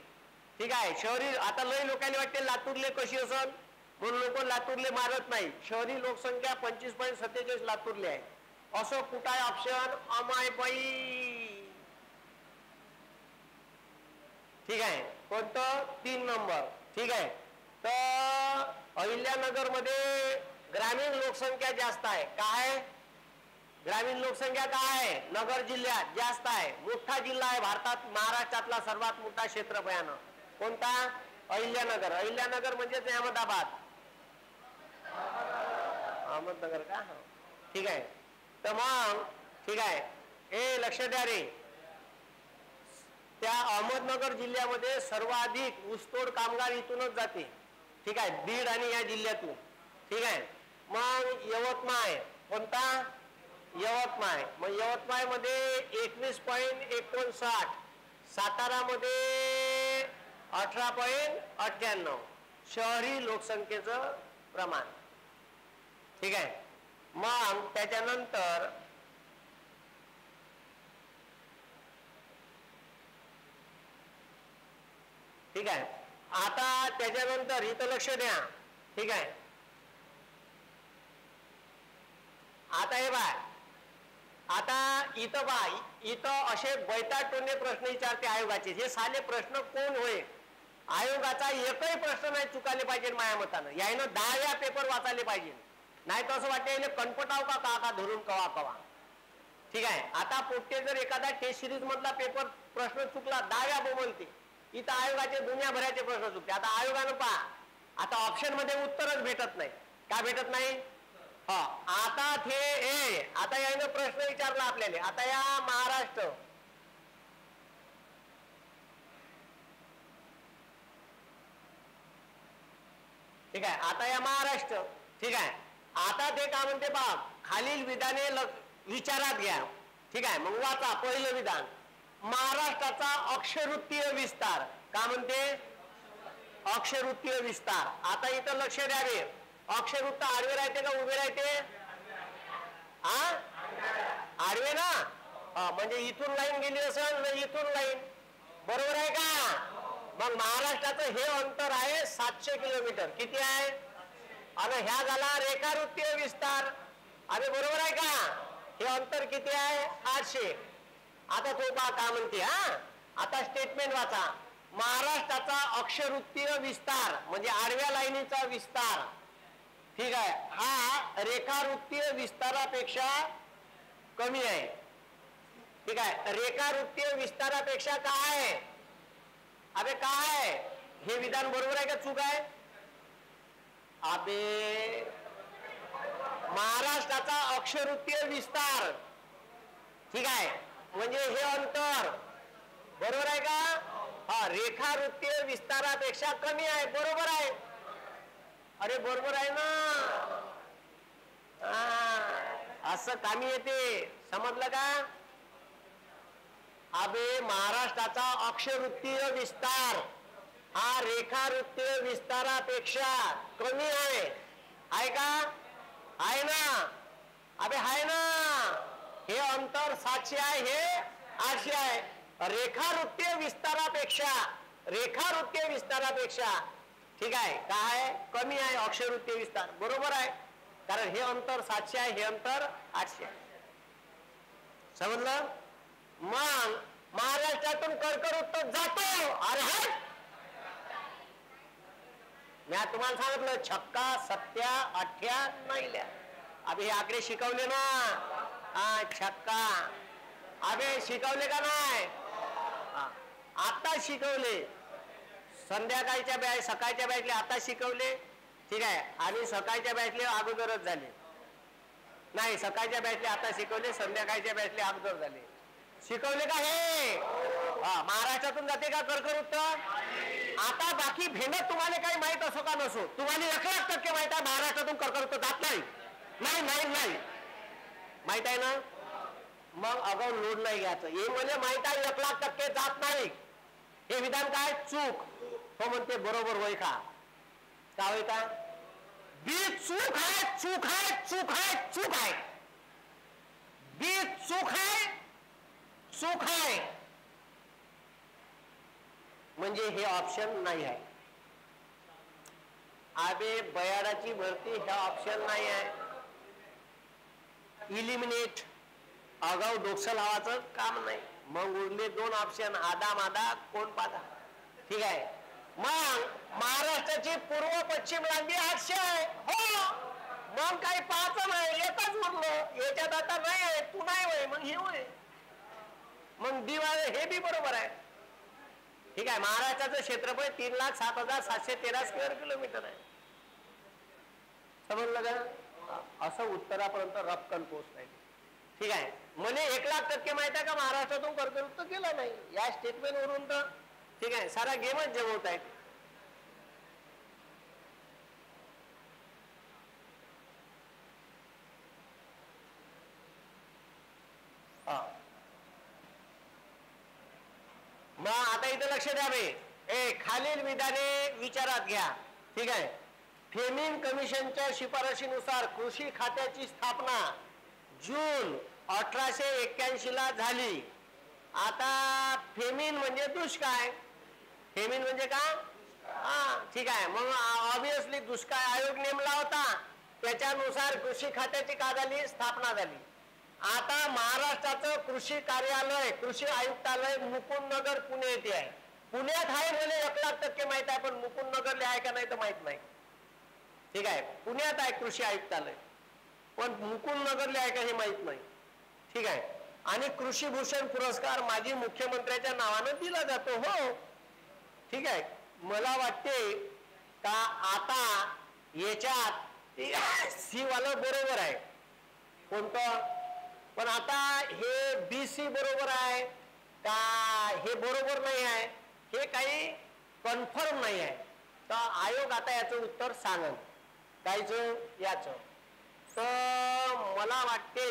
ठीक आहे, शहरी. आता लय लोकांना वाटते लातूरले कशी असेल म्हणून लोक लातूरले मारत नाही. शहरी लोकसंख्या 25.47 लातूरले आहे. असं कुठं आहे ऑप्शन? अमायबाई. ठीक आहे, कोणतं? 3 नंबर. ठीक आहे, तर अहिल्यानगर मध्ये ग्रामीण लोकसंख्या जास्त आहे. काय? ग्रामीण लोकसंख्या काय आहे? नगर जिल्ह्यात जास्त आहे. मोठा जिल्हा आहे भारतात, महाराष्ट्रातला सर्वात मोठा क्षेत्रफळानं. कोणता? अहिल्यानगर. अहिल्यानगर म्हणजेच अहमदाबाद. अहमदनगर का? ठीक आहे, तर मग ठीक आहे, हे लक्ष द्या रे. त्या अहमदनगर जिल्ह्यामध्ये सर्वाधिक ऊसतोड कामगार इथूनच जाते. ठीक आहे, बीड आणि या जिल्ह्यातून. ठीक आहे, मग यवतमाळ. कोणता? यवतमाळ. मग यवतमाळ मध्ये 21.59. सातारामध्ये 18.98 शहरी लोकसंख्येचं प्रमाण. ठीक आहे, मग त्याच्यानंतर ठीक आहे, आता त्याच्यानंतर इथं लक्ष द्या. ठीक आहे, आता हे बाय, आता इथं बा, इथं असे बैताटोने प्रश्न विचारते आयोगाचे. हे साले प्रश्न कोण होय? आयोगाचा एकही प्रश्न नाही चुकाले पाहिजे माझ्या मतानं. यायनं 10 वेळा पेपर वाचायला पाहिजे. नाही तर असं वाटतं कणपटाव का धरून कवा. ठीक आहे, आता पोट्टे जर एखादा टेस्ट सिरीज मधला पेपर प्रश्न चुकला 10 वेळा बोलते. इथं आयोगाचे दुनियाभराचे प्रश्न चुकते. आता आयोगानं पहा, आता ऑप्शन मध्ये उत्तरच भेटत नाही. का भेटत नाही? आता आता यानं प्रश्न विचारला आपल्याला. आता या महाराष्ट्र, ठीक आहे, आता या महाराष्ट्र. ठीक आहे, आता ते काय म्हणते पहा, खालील विधाने विचारात घ्या. ठीक आहे, मग वाचा. पहिलं विधान, महाराष्ट्राचा अक्षरवृत्तीय विस्तार. का म्हणते? अक्षरवृत्तीय विस्तार. आता इथं लक्ष द्यावे. अक्षरवृत्त आडवे राहते का उभे राहते? आडवे ना. म्हणजे इथून लाईन गेली असेल ना, इथून लाईन. बरोबर आहे का? मग महाराष्ट्राचं हे अंतर आहे 700 किलोमीटर. किती आहे? आणि ह्या झाला रेखावृत्तीय विस्तार. अरे बरोबर आहे का? हे अंतर किती आहे 800. आता तो पहा काय म्हणते. हा आता स्टेटमेंट वाचा. महाराष्ट्राचा अक्षवृत्तीय विस्तार म्हणजे आडव्या लाईनीचा विस्तार, ठीक आहे, हा रेखावृत्तीय विस्तारापेक्षा कमी आहे. ठीक आहे, रेखावृत्तीय विस्तारापेक्षा काय आहे. अबे काय हे विधान बरोबर आहे का चूक आहे. अबे महाराष्ट्राचा अक्षवृत्तीय विस्तार, ठीक आहे, म्हणजे हे अंतर बरोबर आहे का. हा रेखावृत्तीय विस्तारापेक्षा कमी आहे. बरोबर आहे. अरे बरोबर आहे ना. असं कामी येते. समजलं का. अबे महाराष्ट्राचा अक्षवृत्तीय विस्तार हा रेखावृत्तीय विस्तारापेक्षा कमी आहे. आहे का. आहे ना. अबे आहे ना. हे अंतर 700 आहे, हे 800 आहे. रेखावृत्तीय विस्तारापेक्षा ठीक आहे काय कमी आहे अक्षवृत्तीय विस्तार. बरोबर आहे, कारण हे अंतर 700 आहे, हे अंतर 800 आहे. समजलं. मग महाराष्ट्रातून कर्कवृत्त जातो. अरे मी तुम्हाला सांगितलं छक्का 7 8 9. अबे हे आकडे शिकवले ना. हा छक्का अबे शिकवले का नाही. आता शिकवले. संध्याकाळच्या बॅच सकाळच्या बॅचले आता शिकवले. ठीक आहे, आणि सकाळच्या बॅचले अगोदरच झाले. नाही सकाळच्या बॅचले आता शिकवले, संध्याकाळच्या बॅचले अगोदर झाले. शिकवले का हे. महाराष्ट्रातून जाते का कर्कवृत्त. आता बाकी भेंडत तुम्हाला काही माहित असो का नसो, तुम्हाला 1,00,000% माहित आहे महाराष्ट्रातून कर्कवृत्त जात नाही. नाही नाही नाही माहित आहे ना. मग अगाऊ लोड नाही घ्यायचं. हे म्हणजे माहित आहे 1,00,000% जात नाही. हे विधान काय चूक. हो म्हणते बरोबर होय का. का होय का. बी चूक आहे, चूक आहे, चूक आहे, चूक आहे. बी चूक आहे, चूक आहे, म्हणजे हे ऑप्शन नाही आहे. आबे बयाडाची भरती हे ऑप्शन नाही आहे. इलिमिनेट आगाऊ डोकं लावायचं काम नाही. मग उरले 2 ऑप्शन आदा मादा कोण पादा. ठीक आहे. मग महाराष्ट्राची पूर्व पश्चिम लांबी 800 आहे. हो मग काही पाहायचं नाही, एकच उरलं. याच्यात आता नाही आहे, तू नाही होय, मग हे होय. मग दिवाळे हे बी बरोबर आहे. ठीक आहे. महाराष्ट्राचं क्षेत्रफळ 3,07,713 स्क्वेअर किलोमीटर आहे. समजलं का. असं उत्तरापर्यंत रपकन पोहोचता. ठीक आहे. मला 1,00,000% माहित आहे का महाराष्ट्रातून कर्कवृत्त केलं नाही. या स्टेटमेंट वरून तर ठीक आहे सारा गेमच जमवत आहे. मग आता इथं लक्ष द्या बे. खालील विधाने विचारात घ्या. ठीक आहे. फेमिन कमिशनच्या शिफारशीनुसार कृषी खात्याची स्थापना जून 1881 ला झाली. आता फेमिन म्हणजे दुष्काळ. फेमिन म्हणजे का. ठीक आहे. मग ऑब्विसली दुष्काळ आयोग नेमला होता, त्याच्यानुसार कृषी खात्याची का झाली स्थापना झाली. आता महाराष्ट्राचं कृषी कार्यालय कृषी आयुक्तालय मुकुंदनगर पुणे येथे आहे. पुण्यात आहे म्हणजे 1,00,000% माहित आहे, पण मुकुंदनगरला आहे का नाही तर माहित नाही. ठीक आहे. पुण्यात आहे कृषी आयुक्तालय, पण मुकुंदनगरला आहे का हे माहित नाही. ठीक आहे. आणि कृषी भूषण पुरस्कार माजी मुख्यमंत्र्याच्या नावानं दिला जातो. हो ठीक आहे. मला वाटते का आता याच्यात सी वालं बरोबर आहे कोणतं, पण आता हे BC बरोबर आहे का हे बरोबर नाही आहे हे काही कन्फर्म नाही आहे. तर आयोग आता याचं उत्तर सांगेल कायच याच. तर मला वाटते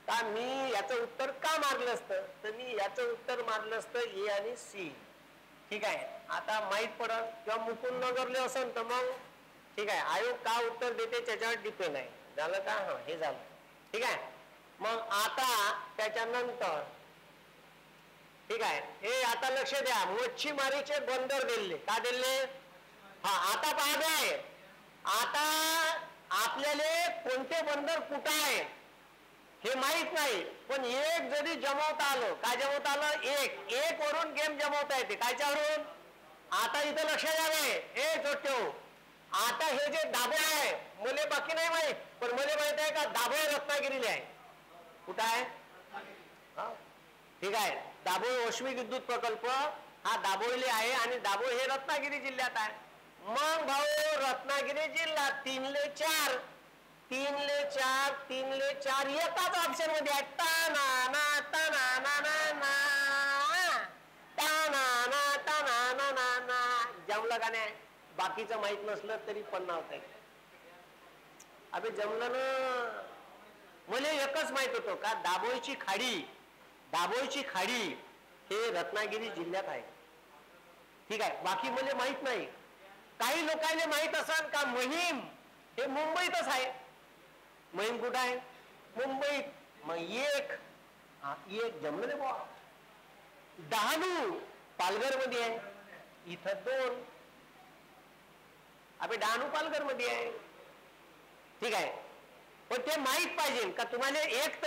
का मी याचं उत्तर का मारलं असतं, तर मी याचं उत्तर मारलं असतं A आणि C. ठीक आहे. आता माहित पडत किंवा मुकुंदनगरले असेल तर मग ठीक आहे आयोग का उत्तर देते त्याच्यावर डिपेंड आहे. झालं का. हे झालं. ठीक आहे. मग आता त्याच्यानंतर ठीक आहे हे आता लक्ष द्या. मच्छीमारीचे बंदर दिले का दिले. आता पहा. आता आपल्याला कोणते बंदर कुठं आहे हे माहित नाही, पण एक जरी जमवता आलं, काय जमवता आलं, एक वरून गेम जमवता येते. कायच्यावरून? आता इथं लक्ष द्यावे, ठेव. आता हे जे दाबो आहे, मुले बाकी नाही माहित, पण मुले माहित आहे का दाभोळ रत्नागिरीला आहे. कुठं आहे? ठीक आहे, दाभोळ अश्विक विद्युत प्रकल्प हा दाभोळले आहे आणि दाभोळ हे रत्नागिरी जिल्ह्यात आहे. मग भाऊ रत्नागिरी जिल्हा 3 ले 4 एकाच ऑप्शन मध्ये आहे. जमलं का नाही? बाकीचं माहित नसलं तरी पण नाव काय अबे जमलं ना. मला एकच माहित होतं का दाभोळची खाडी हे रत्नागिरी जिल्ह्यात आहे. ठीक आहे, बाकी मला माहित नाही. काही लोकांना माहित असेल का महिम हे मुंबईतच आहे. महिम कुठं आहे? मुंबईत. मग एक जमलं रे बुवा. डहाणू पालघर मध्ये आहे, इथं 2. अबे डहाणू पालघर मध्ये आहे. ठीक आहे, पण ते माहित पाहिजे का तुम्हाला एक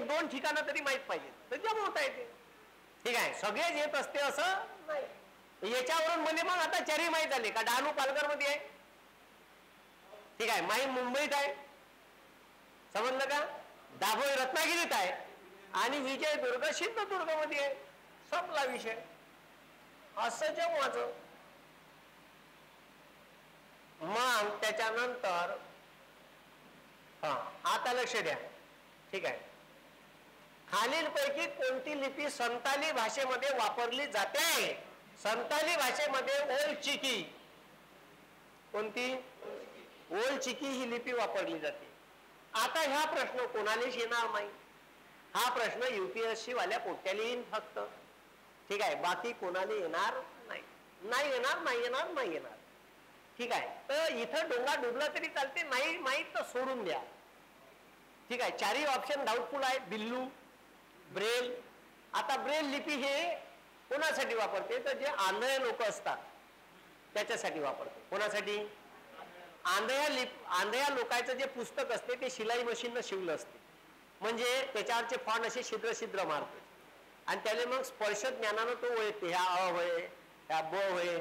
2 ठिकाणं तरी माहित पाहिजे तर जमवता येते. ठीक आहे, सगळेच येत असते असं नाही. याच्यावरून म्हणजे मग आता 4 माहित झाले का डहाणू पालघर मध्ये आहे. ठीक आहे, माहीम मुंबईत आहे, समजलं का. दाभोळ रत्नागिरीत आहे आणि विजयदुर्ग सिंधुदुर्ग मध्ये आहे. संपला विषय. असं जमवायचं. मग त्याच्यानंतर आता लक्ष द्या. ठीक आहे, खालीलपैकी कोणती लिपी संताली भाषेमध्ये वापरली जाते? संताली भाषेमध्ये ओल चिकी. कोणती? ओल चिकी ही लिपी वापरली जाते. आता ह्या प्रश्न कोणालाच येणार नाही. हा प्रश्न UPSC वाल्या पोट्याला येईन फक्त. ठीक आहे, बाकी कोणाला येणार नाही. नाही येणार. ठीक आहे, तर इथं डोंगा डुबला तरी चालते, नाही माहित तर सोडून द्या. ठीक आहे, 4 ऑप्शन डाऊटफुल आहे. बिल्लू, ब्रेल. आता ब्रेल लिपी हे कोणासाठी वापरते? तर जे आंधळे लोक असतात त्याच्यासाठी वापरते. कोणासाठी? आंधळ्या लोकांचं जे पुस्तक असते ते शिलाई मशीननं शिवलं असते, म्हणजे त्याच्यावरचे फॉन्ट असे छिद्र मारते आणि त्याला मग स्पर्श ज्ञानानं तो ओळखते. ह्या अ होय, ह्या ब होय.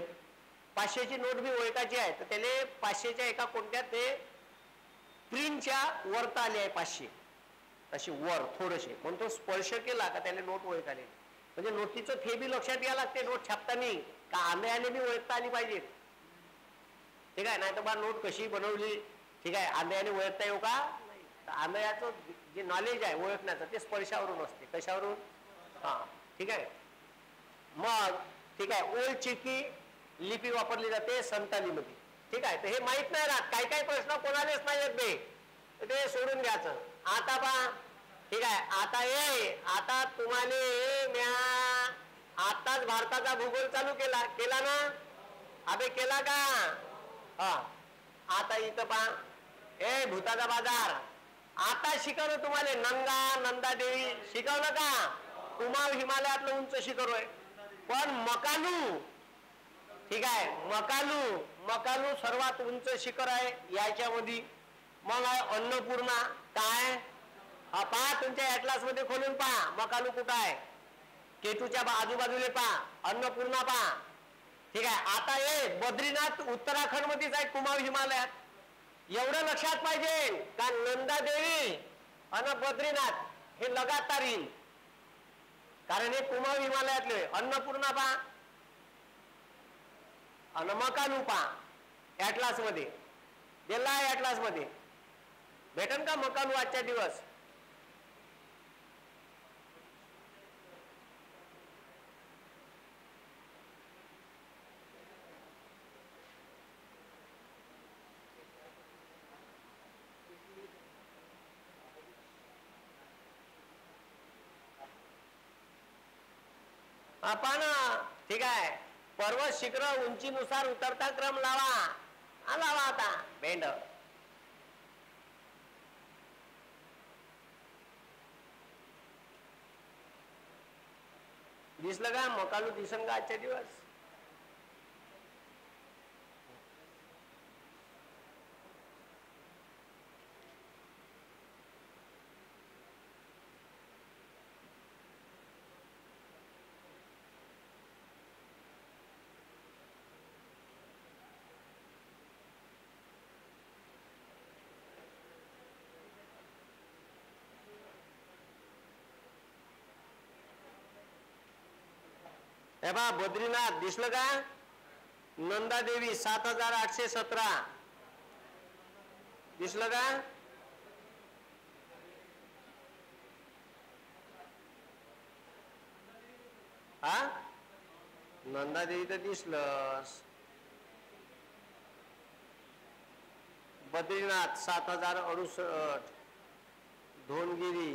500ची नोट बी ओळखायची आहे तर त्याला 500च्या एका कोणत्या ते प्रिंटच्या वरता आली आहे 500 अशी वर थोडेसे, म्हणून तो स्पर्श केला का त्याला नोट ओळखाली. म्हणजे नोटीचं थे बी लक्षात घ्यायला लागते नोट छापताना का आंधळ्याने बी ओळखता आली पाहिजे. ठीक आहे, नाही तर बा नोट कशी बनवली. ठीक आहे, आंधळ्याने ओळखता येऊ का? आंधळ्याचं जे नॉलेज आहे ओळखण्याचं ते स्पर्शावरून असते. कशावरून? ठीक आहे. मग ठीक आहे, ओल चिकी लिपी वापरली जाते संतालीमध्ये. ठीक आहे, तर हे माहित नाही राहत. काही प्रश्न कोणालाच नाही येत बे, ते सोडून द्यायचं. आता पहा, ठीक आहे, आता तुम्हाला आताच भारताचा भूगोल चालू केला ना. अबे केला का? आता इथं पहा, भूताचा बाजार. आता शिकवलं तुम्हाला नंदादेवी शिकवलं का? कुमाव हिमालयातलं उंच शिखर आहे. पण मकालू, ठीक आहे, मकालू सर्वात उंच शिखर आहे याच्यामध्ये. मग आहे अन्नपूर्णा. काय? पहा तुमच्या ऍटलास मध्ये खोलून पहा मकालू कुठं आहे. केटूच्या आजूबाजूला पहा, अन्नपूर्णा पहा. ठीक आहे, आता बद्रीनाथ उत्तराखंड मध्येच आहे, कुमाव हिमालयात. एवढं लक्षात पाहिजे का नंदादेवी आणि बद्रीनाथ हे लगातार येईल, कारण हे कुमाव हिमालयातले. अन्नपूर्णा पहा आणि मकालू पहा ऍटलास मध्ये. दिला आहे ऍटलास मध्ये. भेटन का मकालू आजच्या दिवस? आपण ठीक आहे, पर्वत शिखर उंचीनुसार उतरता क्रम लावा आता भेंड. दिसलं का मकालू? दिसन का आजच्या दिवस? हे बा बद्रीनाथ दिसलं का? नंदादेवी 7817 दिसलं का? हा नंदादेवी तर दिसलंच. बद्रीनाथ 7068 धोनगिरी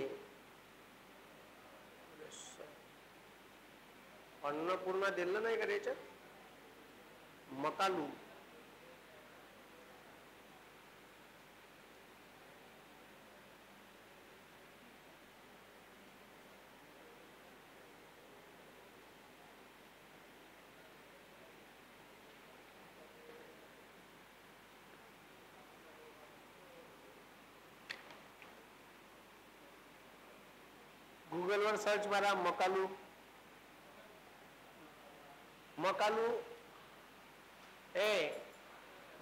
अन्नपूर्णा दिलं नाही का याच्यात? मकालू गूगल वर सर्च मारा मकालू. मकालू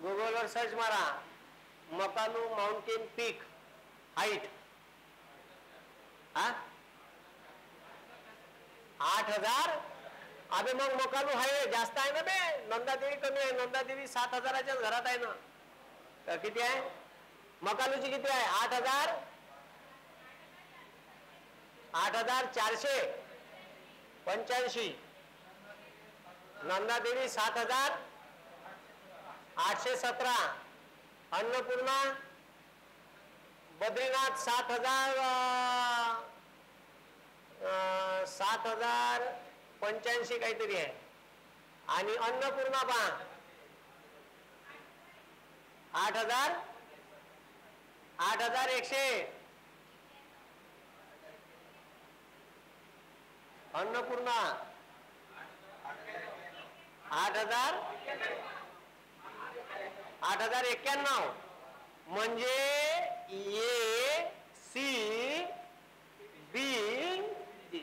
गूगल वर सर्च मारा मकालू माउंटेन पीक हाइट. 8000. अबे मग मकालू आहे जास्त आहे ना बे. नंदादेवी कमी आहे. नंदादेवी 7000च्याच घरात आहे ना. तर किती आहे मकालूची? किती आहे? 8000. 8485. नंदादेवी 7817. अन्नपूर्णा बद्रीनाथ 7085 काहीतरी आहे. आणि अन्नपूर्णा पहा 8100. अन्नपूर्णा 8091. म्हणजे ए सी बी डी.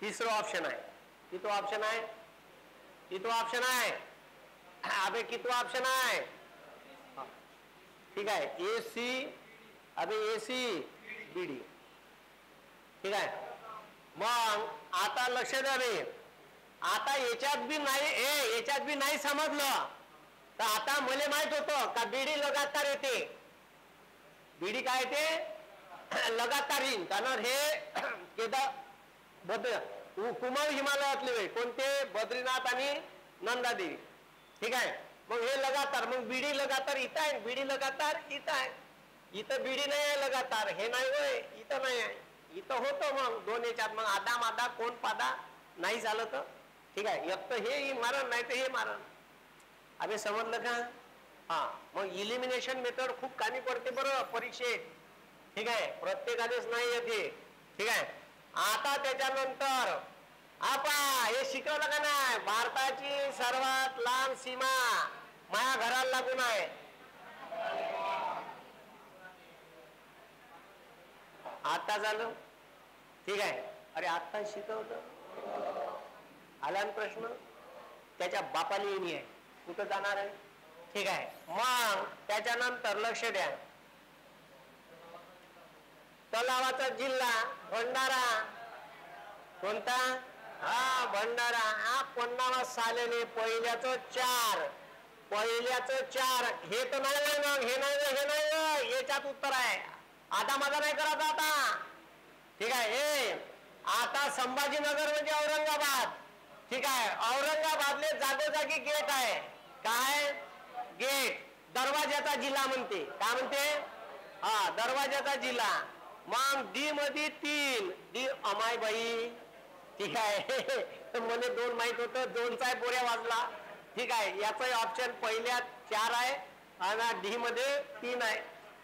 तिसरं ऑप्शन आहे. किती ऑप्शन आहे? किती ऑप्शन आहे? अबे किती ऑप्शन आहे? ठीक आहे. ए सी अबे ए सी बी डी. ठीक आहे. मग आता लक्ष द्या रे. आता याच्यात बी नाही समजलं तर आता मला माहित होतं का बीडी लगातार येते. बीडी काय येते? लगातार येईल. कारण हे कुमार हिमालयातले कोणते? बद्रीनाथ आणि नंदादेवी. ठीक आहे. मग हे लगातार. मग बीडी लगातार इथं आहे. बीडी लगातार इथं आहे. इथं बीडी नाही आहे लगातार. हे नाही होय. इथं नाही आहे. इथं होतं. मग दोन याच्यात मग आदा मादा कोण पादा नाही झालं तर ठीक आहे. एक तर हे मारण नाही तर हे मारण. अबे समजलं का? हा. मग इलिमिनेशन मेथड खूप कामी पडते बरं परीक्षेत. ठीक आहे. प्रत्येकानेच नाही येते. ठीक आहे. आता त्याच्यानंतर हे शिकवलं का नाही? भारताची सर्वात लांब सीमा माझ्या घराला लागून आहे. आता झालं. ठीक आहे. अरे आता शिकवलं आला ना प्रश्न. त्याच्या बापाला येणी आहे. कुठं जाणार आहे? ठीक आहे. मग त्याच्यानंतर लक्ष द्या. तलावाचा जिल्हा भंडारा. कोणता? भंडारा. 50 सालेने पहिल्याचं 4. हे तर नाही ना. हे नाही. याच्यात उत्तर आहे. आता माझा नाही करायचा आता. ठीक आहे. आता संभाजीनगर म्हणजे औरंगाबाद. ठीक आहे. औरंगाबादले जागोजागी गेट आहे. काय गेट? दरवाजाचा जिल्हा म्हणते. काय म्हणते? दरवाजाचा जिल्हा. मग डी मध्ये 3. डी अमाय बाई. ठीक आहे. मला 2 माहित होतं. 2चा बोऱ्या वाजला. ठीक आहे. याचा ऑप्शन पहिल्या 4 आहे आणि डी मध्ये 3 आहे.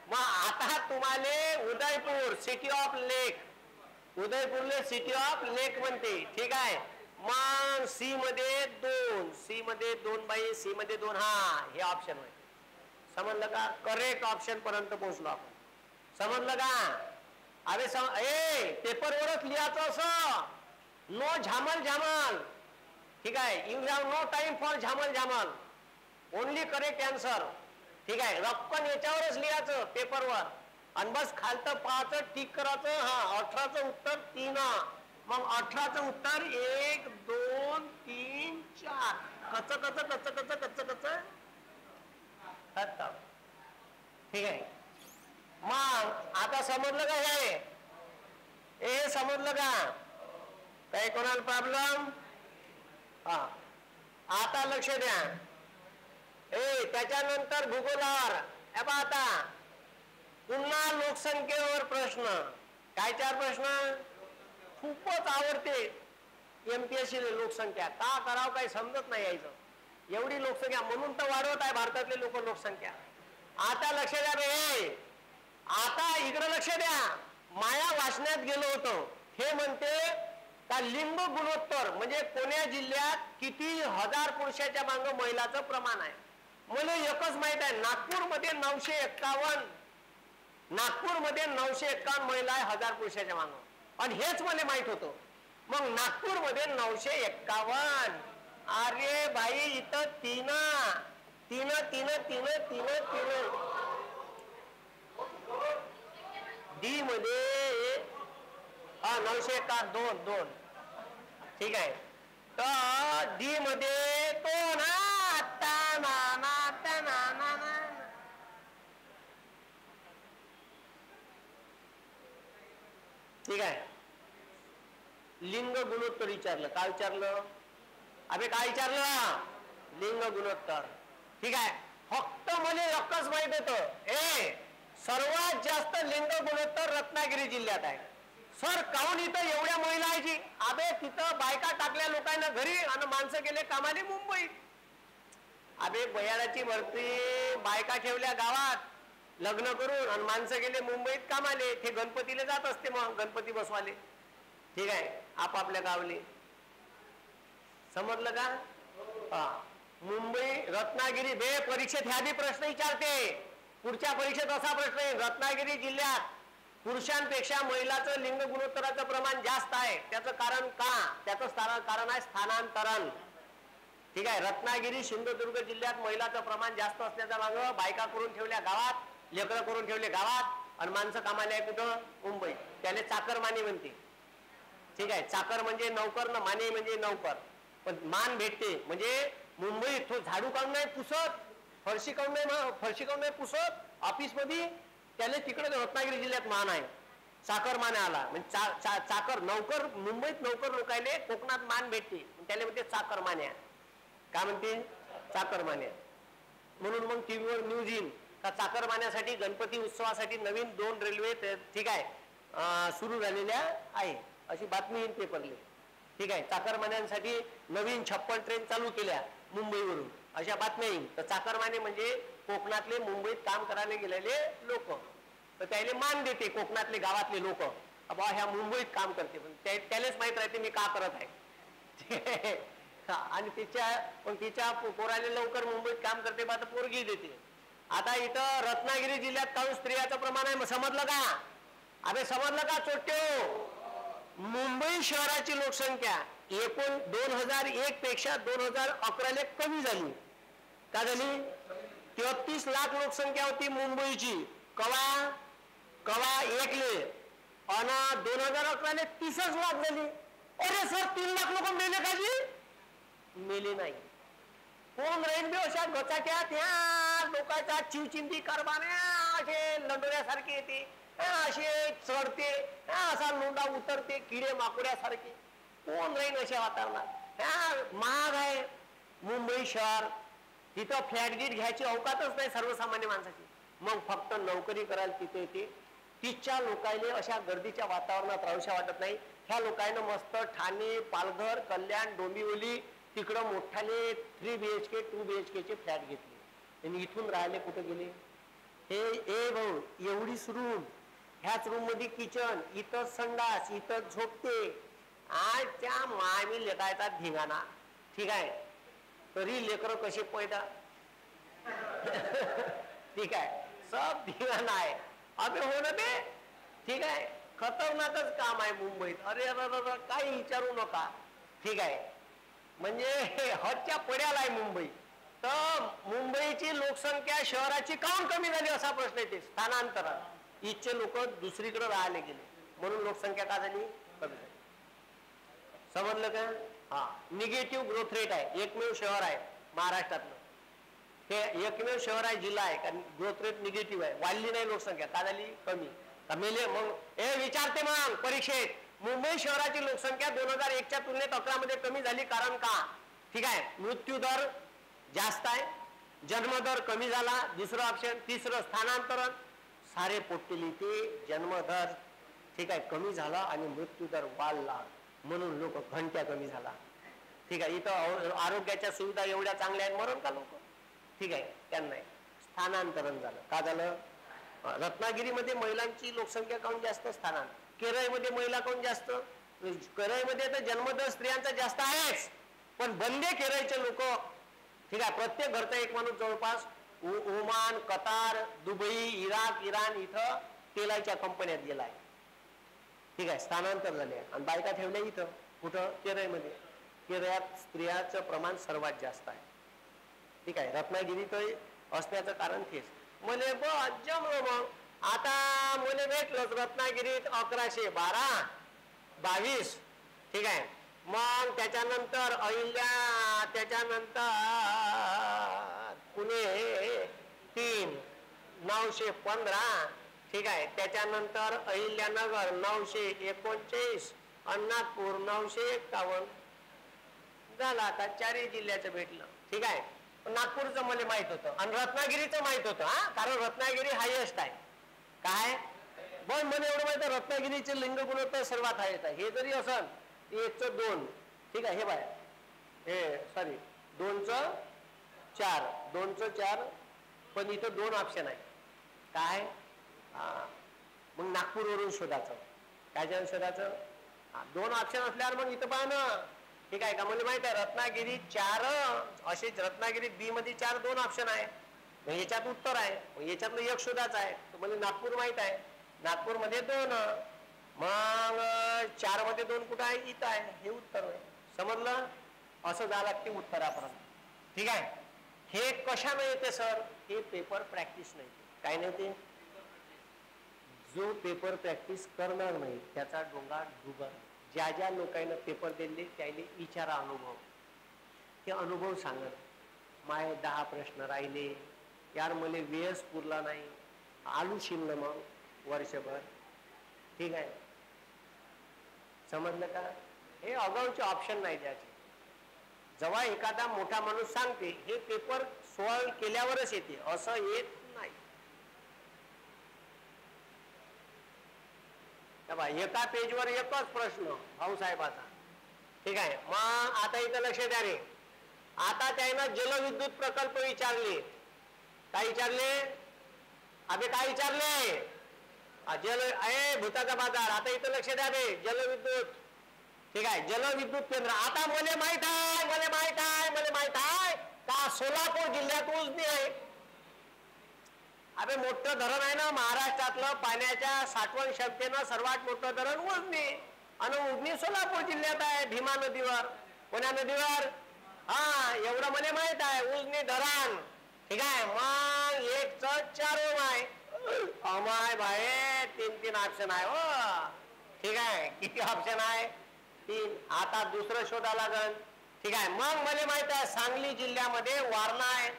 मग आता तुम्हाला उदयपूर सिटी ऑफ लेक. उदयपूरले सिटी ऑफ लेक म्हणते. ठीक आहे. मग सी मध्ये 2. सी मध्ये 2 बाई. सी मध्ये 2. हे ऑप्शन आहे. समजलं का? करेक्ट ऑप्शन पर्यंत पोहोचलो आपण. समजलं का? अरे पेपरवरच लिहायचं असं. नो झामल. ठीक आहे. You have no time for झामल. Only correct answer. ठीक आहे. रक्कम याच्यावरच लिहायचं पेपरवर आणि बस खालतं पाहायचं टिक करायचं. 18चं उत्तर 3. मग 18चं उत्तर 1 2 3 4 कच कच कच कच कच कच खतम. ठीक आहे. मग आता समजलं का हे समजलं का? काही कोणाला प्रॉब्लेम? हा, आता लक्ष द्या. त्याच्यानंतर भूगोलावर आता पुन्हा लोकसंख्येवर प्रश्न. काय 4 प्रश्न खूपच आवडते MPSC लोकसंख्या. का करावं काही समजत नाही यायचं. एवढी लोकसंख्या म्हणून तर वाढवत आहे भारतातले लोक लोकसंख्या. आता लक्ष द्या रे. आता इकडे लक्ष द्या. माया वाचण्यात गेलो होतो. हे म्हणते का लिंग गुणोत्तर म्हणजे कोण्या जिल्ह्यात किती हजार पुरुषाच्या मागे महिलाचं प्रमाण आहे. मला एकच माहित आहे, नागपूरमध्ये 951. नागपूरमध्ये 951 महिला आहे 1000 पुरुषाच्या मागे. आणि हेच मला माहित होतं. मग नागपूरमध्ये 951. अरे भाई इथं तीन डी मध्ये 951 2. ठीक आहे. तर डी मध्ये तो ना ठीक आहे. लिंग गुणोत्तर विचारलं. काय विचारलं? अबे काय विचारलं? लिंग गुणोत्तर. ठीक आहे. फक्त मला एकच माहित होतं, सर्वात जास्त लिंग गुणोत्तर रत्नागिरी जिल्ह्यात आहे. सर काऊन इथं एवढ्या महिला आहे जी? अबे तिथं बायका टाकल्या लोकांना घरी आणि माणसं गेले कामाले मुंबईत. अबे बयाळाची भरती बायका ठेवल्या गावात लग्न करून आणि माणसं गेले मुंबईत कामाले. ते गणपतीला जात असते मग गणपती बसवाले. ठीक आहे. आपापल्या गावले. समजलं का? मुंबई रत्नागिरी बे परीक्षेत ह्या प्रश्न विचारते. पुढच्या परीक्षेत असा प्रश्न आहे, रत्नागिरी जिल्ह्यात पुरुषांपेक्षा महिलाचं लिंग गुणोत्तराचं प्रमाण जास्त आहे. त्याचं कारण का? त्याचं कारण आहे स्थानांतरण. ठीक आहे. रत्नागिरी सिंधुदुर्ग जिल्ह्यात महिलाचं प्रमाण जास्त असण्याच्या मागे बायका करून ठेवल्या गावात, लेकरं करून ठेवले गावात आणि माणसं कामाला आहे कुठं? मुंबईत. त्याने चाकरमानी म्हणते. ठीक आहे. चाकर म्हणजे नौकर ना, माने म्हणजे नौकर. पण मान भेटते म्हणजे मुंबईत तो झाडू काढून नाही पुसत, फरशी काढून नाही पुसत ऑफिस मध्ये, त्याने तिकडे रत्नागिरी जिल्ह्यात मान आहे. चाकर माने आला म्हणजे चाकर नौकर. मुंबईत नौकर लोकायले कोकणात मान भेटते त्याला म्हणते चाकर मान्या. काय म्हणते? चाकर मान्या. म्हणून मग टीव्हीवर न्यूज येईल का चाकर मान्यासाठी गणपती उत्सवासाठी नवीन 2 रेल्वे ठीक आहे सुरू झालेल्या आहे अशी बातमी येईल पेपरले. ठीक आहे. चाकरमान्यांसाठी नवीन 56 ट्रेन चालू केल्या मुंबईवरून अशा बातम्या येईल. तर चाकरमाने म्हणजे कोकणातले मुंबईत काम करायला गेलेले लोक. तर त्याला मान देते कोकणातले गावातले लोक, बा ह्या मुंबईत काम करते. पण त्यालाच माहित राहते मी का करत आहे. आणि तिच्या पोराले लवकर मुंबईत काम करते बा तर पोरगी देते. आता इथं रत्नागिरी जिल्ह्यात काहून स्त्रियाचं प्रमाण आहे समजलं का? अबे समजलं का चोट्यो? मुंबई शहराची लोकसंख्या एकूण 2001 पेक्षा 2011 कमी झाली. का झाली? 33 लाख लोकसंख्या होती मुंबईची कवा एकले आणि 2011 30 लाख झाली. अरे सर 3 लाख लोक मेले का जी? मेले नाही. कोण राहील बी अशा गचाट्या त्या लोकांचा चिवचिंती करमान्या असे लंडोऱ्यासारखे येते, असे चढते, असा लोंडा उतरते किडे माकुड्यासारखे. कोण राहील अशा वातावरणात? महाग आहे मुंबई शहर. तिथं फ्लॅट गीट घ्यायची अवकातच नाही सर्वसामान्य माणसाची. मग फक्त नोकरी करायला तिथे येते. तिच्या लोकांनी अशा गर्दीच्या वातावरणात राहूशा वाटत नाही. ह्या लोकांना मस्त ठाणे, पालघर, कल्याण, डोंबिवली तिकडं मोठाले 3 BHK 2 BHK चे फ्लॅट घेतले आणि इथून राहिले कुठे गेले? हे भाऊ एवढीच रूम, ह्याच रूम मध्ये किचन, इथं संडास, इथं झोपते. आज त्या मामी लेकायचा धिंगाणा. ठीक आहे. तरी लेकरं कसे पैदा. ठीक आहे. सब धिंगाणा आहे. अबे हो ना ते. ठीक आहे. खतरनाकच काम आहे मुंबईत. अरे काही विचारू नका. ठीक आहे. म्हणजे हदच्या पड्याला आहे मुंबई. तर मुंबईची लोकसंख्या शहराची काऊन कमी झाली असा प्रश्न येते. स्थानांतरण. इथचे लोक दुसरीकडे राहायला गेले म्हणून लोकसंख्या का झाली? कमी झाली. समजलं का? हा, निगेटिव्ह ग्रोथ रेट आहे, एकमेव शहर आहे महाराष्ट्रातलं, हे एकमेव शहर आहे, जिल्हा आहे, कारण ग्रोथ रेट निगेटिव्ह आहे, वाढली नाही लोकसंख्या, का झाली? कमी. मेले मग हे विचारते मग परीक्षेत, मुंबई शहराची लोकसंख्या 2001च्या तुलनेत 11 मध्ये कमी झाली, कारण का? ठीक आहे, मृत्यू दर जास्त आहे, जन्मदर कमी झाला, दुसरं ऑप्शन. तिसरं स्थानांतरण, सारे पोटलेली ते जन्मदर ठीक आहे कमी झाला आणि मृत्यू दर वाढला, म्हणून लोक घंट्या कमी झाला. ठीक आहे, इथं आरोग्याच्या सुविधा एवढ्या चांगल्या आहेत, मरण का लोक? ठीक आहे, त्यांना स्थानांतरण झालं. का झालं? रत्नागिरीमध्ये महिलांची लोकसंख्या काऊन जास्त? स्थानांतर. केरळमध्ये महिला काऊन जास्त? केरळमध्ये तर जन्मदर स्त्रियांचा जास्त आहेच, पण बंदे केरळचे लोक, ठीक आहे, प्रत्येक घरचा एक माणूस जवळपास Oman, Qatar, Dubai, Iraq, Iran इथं तेलाच्या कंपन्यात गेलाय. ठीक आहे, स्थानांतर झाले आणि बायका ठेवल्या इथं. कुठं? केरळमध्ये. केरळात स्त्रियांचं प्रमाण सर्वात जास्त आहे. ठीक आहे, रत्नागिरीत असण्याचं कारण तेच. मले जमलं मग आता मुले भेटलोच रत्नागिरीत 1112, 22. ठीक आहे, मग त्याच्यानंतर अहिल्या, त्याच्यानंतर पुणे 3, 915. ठीक आहे, त्याच्यानंतर अहिल्यानगर 929, नागपूर 951 झाला. आता 4 जिल्ह्याचं भेटलं. ठीक आहे, नागपूरचं मला माहित होतं आणि रत्नागिरीचं माहित होतं. हा, कारण रत्नागिरी हायेस्ट आहे. काय पण मला एवढं माहित, रत्नागिरीचे लिंग गुणोत्तर सर्वात हायेस्ट आहे. हे जरी असल 1चं 2, ठीक आहे, हे बाय हे सॉरी 2चं 4, 2चं 4, पण इथं 2 ऑप्शन आहे. काय? मग नागपूरवरून शोधायचं. काय शोधायचं? 2 ऑप्शन असल्यावर मग इथं पहा ना. ठीक आहे का? मला माहित आहे रत्नागिरी 4, असेच रत्नागिरी बी मध्ये 4, 2 ऑप्शन आहे. मग याच्यात उत्तर आहे, मग याच्यातलं एक शोधाचं आहे. तुम्हाला नागपूर माहित आहे, नागपूरमध्ये 2, मग 4 मध्ये 2 कुठं आहे? इथं आहे. हे उत्तर आहे. समजलं? असं झालं की उत्तरापर्यंत. ठीक आहे, हे कशाने येते सर? हे पेपर प्रॅक्टिस नाही. काय नाही ते? जो पेपर प्रॅक्टिस करणार नाही त्याचा डोंगा डुबा. ज्या ज्या लोकांना पेपर दिले त्याने विचारा अनुभव, ते अनुभव सांगत. माय 10 प्रश्न राहिले यार, मला वेळच पुरला नाही, आलू शिल्ल मग वर्षभर. ठीक आहे, समजलं का? हे अगाऊचे ऑप्शन नाही द्यायचे. जेव्हा एखादा मोठा माणूस सांगते हे पेपर सॉल्व केल्यावरच येते, असं येत नाही. एका पेजवर एकच प्रश्न भाऊसाहेबाचा. ठीक आहे, मग आता इथं लक्ष द्या रे. आता त्यानं जलविद्युत प्रकल्प विचारले. काय विचारले? अबे काय विचारले? भूताचा बाजार. आता इथं लक्ष द्या रे, जलविद्युत. ठीक आहे, जलविद्युत केंद्र. आता मला माहित आहे का सोलापूर जिल्ह्यात उजनी आहे. अबे मोठं धरण आहे ना महाराष्ट्रातलं, पाण्याच्या साठवण क्षमतेनं सर्वात मोठं धरण उजनी, आणि उजनी सोलापूर जिल्ह्यात आहे, भीमा नदीवर. कोण्या नदीवर? हा, एवढं मला माहित आहे, उजनी धरण. ठीक आहे, मग 1चं 4 आहे. अमाय भाई 3 ऑप्शन आहे हो. ठीक आहे, किती ऑप्शन आहे? 3. आता दुसरं शोधा लागल. ठीक आहे, मग मला माहित आहे सांगली जिल्ह्यामध्ये वारणा आहे.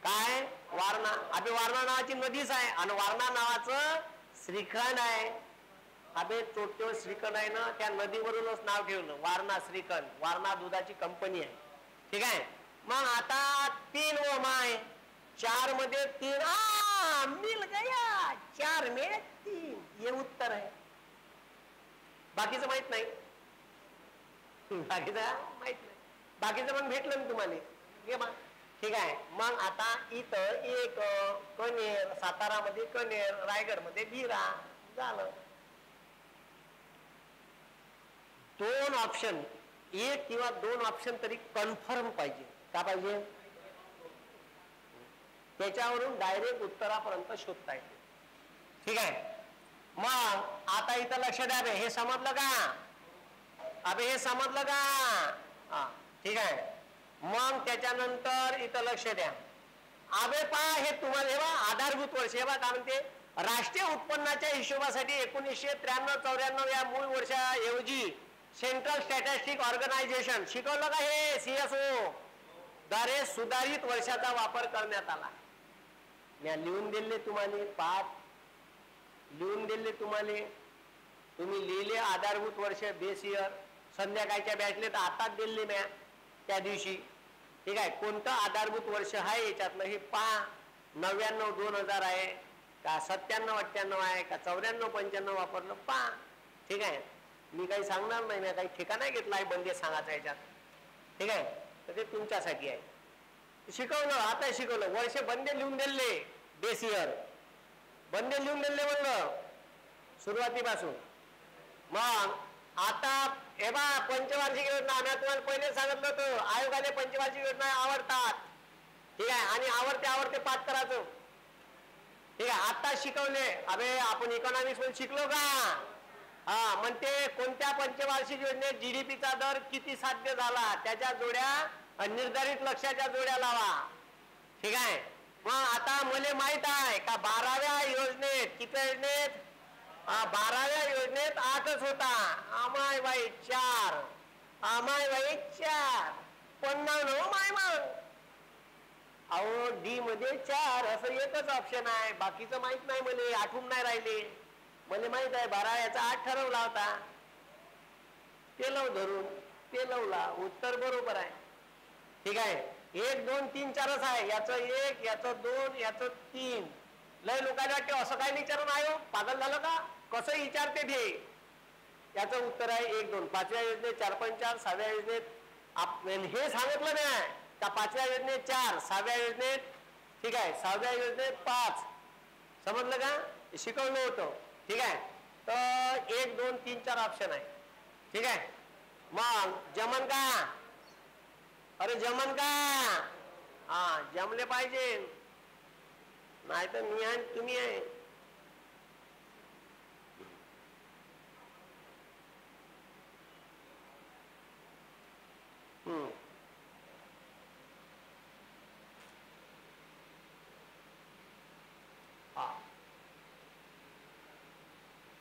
काय? वारणा. अबे वारणा नावाची नदीच आहे आणि वारणा नावाचं श्रीखंड आहे. अबे चोट्यो श्रीखंड आहे ना, त्या नदीवरूनच नाव ठेवलं वारणा श्रीखंड. वारणा दुधाची कंपनी आहे. ठीक आहे, मग आता 3 व माय 4 मध्ये 3. मिल गया, 4 में 3. हे उत्तर आहे. बाकीचं माहित नाही. बाकीचं पण भेटलं ना तुम्हाला. घे मग. ठीक आहे, मग आता इथं एक कनेर, सातारामध्ये कनेर, रायगडमध्ये भिरा झालं. 2 ऑप्शन, 1 किंवा 2 ऑप्शन तरी कन्फर्म पाहिजे. का पाहिजे? त्याच्यावरून डायरेक्ट उत्तरापर्यंत शोधता येते. ठीक आहे, मग आता इथं लक्ष द्या. हे समजलं का? अबे हे समजलं का? हा, ठीक आहे. मग त्याच्यानंतर इथं लक्ष द्या. अबे पहा, हे तुम्हाला हे आधारभूत वर्ष. हे बा काय म्हणते, राष्ट्रीय उत्पन्नाच्या हिशोबासाठी 1993-94 या मूळ वर्षाऐवजी सेंट्रल स्टॅटिस्टिक ऑर्गनायझेशन शिकवलं का हे CSO द्वारे सुधारित वर्षाचा वापर करण्यात आला. मी लिहून दिले तुम्हाला पाठ लिहून दिले तुम्हाला तुम्ही लिहिले आधारभूत वर्ष बेस इयर संध्याकाळच्या बॅचले तर आताच दिले म्या त्या दिवशी. ठीक आहे कोणतं आधारभूत वर्ष आहे याच्यातलं हे पहा. 99 2000 आहे का 97 98 आहे का 94 95 वापरलं पहा. ठीक आहे मी काही सांगणार नाही मी काही ठिकाणा घेतला आहे बंदे सांगायचं याच्यात. ठीक आहे तर ते तुमच्यासाठी आहे. शिकवलं आता शिकवलं वर्ष बंदे लिहून दिले बेस इयर बंदे लिहून दिले म्हणलं सुरुवातीपासून. मग आता हे बा पंचवार्षिक योजना आम्ही तुम्हाला पहिले सांगितलं होतं आयोगाने पंचवार्षिक योजना आवडतात. ठीक आहे आणि आवडते पाठ करायचं. ठीक आहे आता शिकवले अबे आपण इकॉनॉमिक्स मध्ये शिकलो का हा म्हणते कोणत्या पंचवार्षिक योजनेत GDPचा दर किती साध्य झाला त्याच्या जोड्या निर्धारित लक्ष्याच्या जोड्या लावा. ठीक आहे मग आता मला माहित आहे का 12व्या योजनेत किती योजनेत 12व्या योजनेत 8च होता. आमाय बाई 4 आमाय बाई 4 59 माय मग अहो डी मध्ये 4 असं एकच ऑप्शन आहे बाकीचं माहित नाही मला आठवून नाही राहिले. मला माहित आहे 12 याचा 8 ठरवला होता ते लव धरून ते लवला उत्तर बरोबर आहे. ठीक आहे 1 2 3 4च आहे याचं 1 याचं 2 याचं 3. लय लोकांना वाटते असं काय विचारून आहे पागल झालं का कसं विचारते ते. याचं उत्तर आहे 1 2. 5व्या योजनेत 4 5 4 6व्या योजनेत हे सांगितलं नाही का 5व्या योजनेत 4 6व्या योजनेत ठीक आहे 6व्या योजनेत 5 समजलं का शिकवलं होतं. ठीक आहे तर 1 2 3 4 ऑप्शन आहे. ठीक आहे मग जमन का अरे जमन का हा जमले पाहिजे नाही तर मी आहे तुम्ही आहे.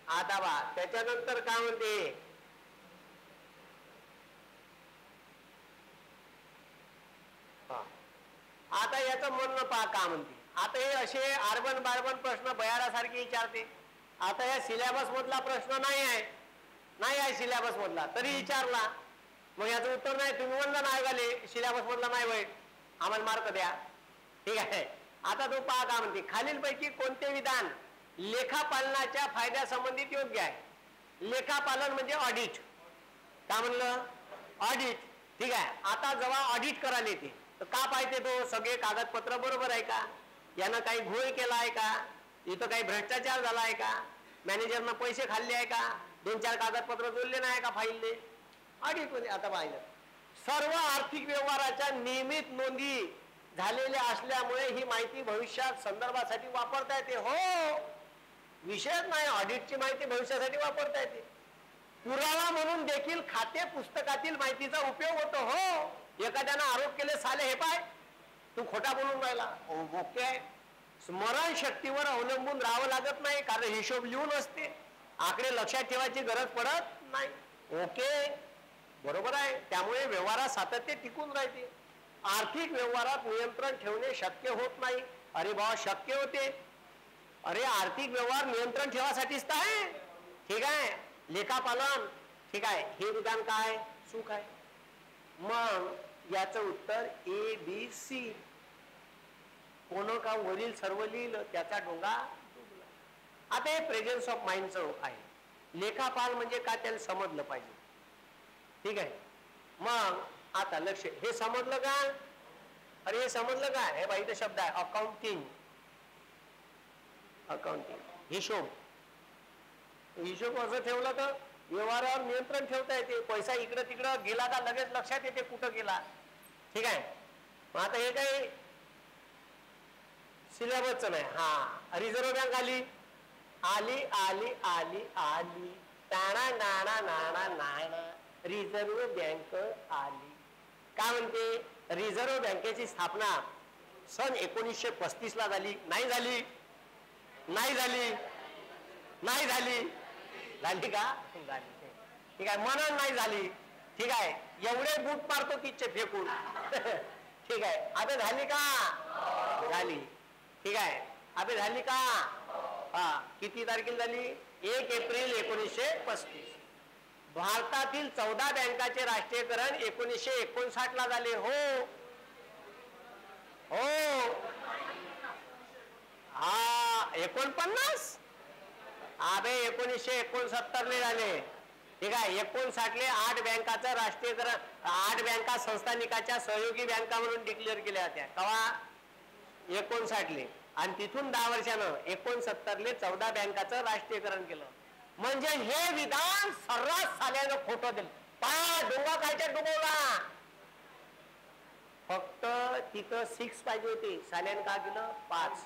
आता बा त्याच्यानंतर काय म्हणते आता याचं म्हणणं पहा का म्हणते. आता हे असे अर्बन बार्बन प्रश्न बयारासारखे विचारते. आता या सिलेबस मधला प्रश्न नाही आहे सिलेबस मधला तरी विचारला मग याचं उत्तर नाही तुम्ही म्हणलं नाही गाले सिलेबस मधला नाही वाईट आम्हाला मार्क द्या. ठीक आहे आता तो पहा का म्हणते खालीलपैकी कोणते विधान लेखापालनाच्या फायद्यासंबंधित योग्य आहे. लेखापालन म्हणजे ऑडिट का म्हणलं ऑडिट. ठीक आहे आता जेव्हा ऑडिट करायला येते तर का पाहिजे तो सगळे कागदपत्र बरोबर आहे का यानं काही घोळ केला आहे का इथं काही भ्रष्टाचार झाला आहे का मॅनेजरनं पैसे खाल्ले आहे का 2 4 कागदपत्र जोडले नाही का फाईलने ऑडिट मध्ये. आता पाहिलं सर्व आर्थिक व्यवहाराच्या नियमित नोंदी झालेल्या असल्यामुळे ही माहिती भविष्यात संदर्भासाठी वापरता येते. हो विषयच नाही ऑडिटची माहिती भविष्यासाठी वापरता येते. पुरावा म्हणून देखील खाते पुस्तकातील माहितीचा उपयोग होतो. हो एखाद्यानं आरोप केले साले हे पाय तू खोटा बोलून राहिला ओके आहे. स्मरण शक्तीवर अवलंबून राहावं लागत नाही कारण हिशोब लिहून असते आकडे लक्षात ठेवायची गरज पडत नाही. ओके बरोबर आहे त्यामुळे व्यवहारात सातत्य टिकून राहते. आर्थिक व्यवहारात नियंत्रण ठेवणे शक्य होत नाही. अरे बाबा शक्य होते अरे आर्थिक व्यवहार नियंत्रण ठेवासाठीच तर आहे. ठीक आहे लेखापालन ठीक आहे हे विधान काय चूक आहे. मग याचं उत्तर ABC. कोण का वरील सर्व लिहिलं त्याचा डोंगा डुबला. आता हे प्रेझेन्स ऑफ माइंडचं आहे. लेखापाल म्हणजे काय त्याला समजलं पाहिजे. ठीक आहे मग आता लक्ष हे समजलं का अरे हे समजलं का हे बाई शब्द आहे अकाउंटिंग हिशोब असं ठेवलं तर व्यवहारावर नियंत्रण ठेवता येते. पैसा इकडं तिकडं गेला का लगेच लक्षात येते कुठं गेला. ठीक आहे मग आता हे काही सिलेबसच नाही. हा रिझर्व्ह बँक आली आली आली आली आली नाणा नाणा नाणा नाणा रिझर्व्ह बँक आली. काय म्हणते रिझर्व्ह बँकेची स्थापना सन 1935 ला झाली. नाही झाली नाही झाली नाही झाली झाली का झाली. ठीक आहे, मनन नाही झाली. ठीक आहे, एवढे बूट मारतो तिचे फेकून. ठीक आहे, अबे झाली का? झाली. ठीक आहे, अबे झाली का? हा, किती तारखेला झाली? 1 एप्रिल 1935. भारतातील 14 बँकाचे राष्ट्रीयकरण 1959 ला झाले. हो हो, हा 49. अबे 1969 ले झाले. ठीक आहे, 59 ले 8 बँकाचं राष्ट्रीयकरण, 8 बँका संस्थानिकाच्या सहयोगी बँका म्हणून डिक्लेअर केल्या होत्या. कवा? 59 ले. आणि तिथून 10 वर्षानं 69 ले 14 बँकाचं राष्ट्रीयकरण केलं. म्हणजे हे विधान सर्रास साल्यानं खोटं दिलं. डोंगा कायच्या डुबवला? फक्त तिथं 6 पाहिजे होते, साल्यानं का केलं? 5.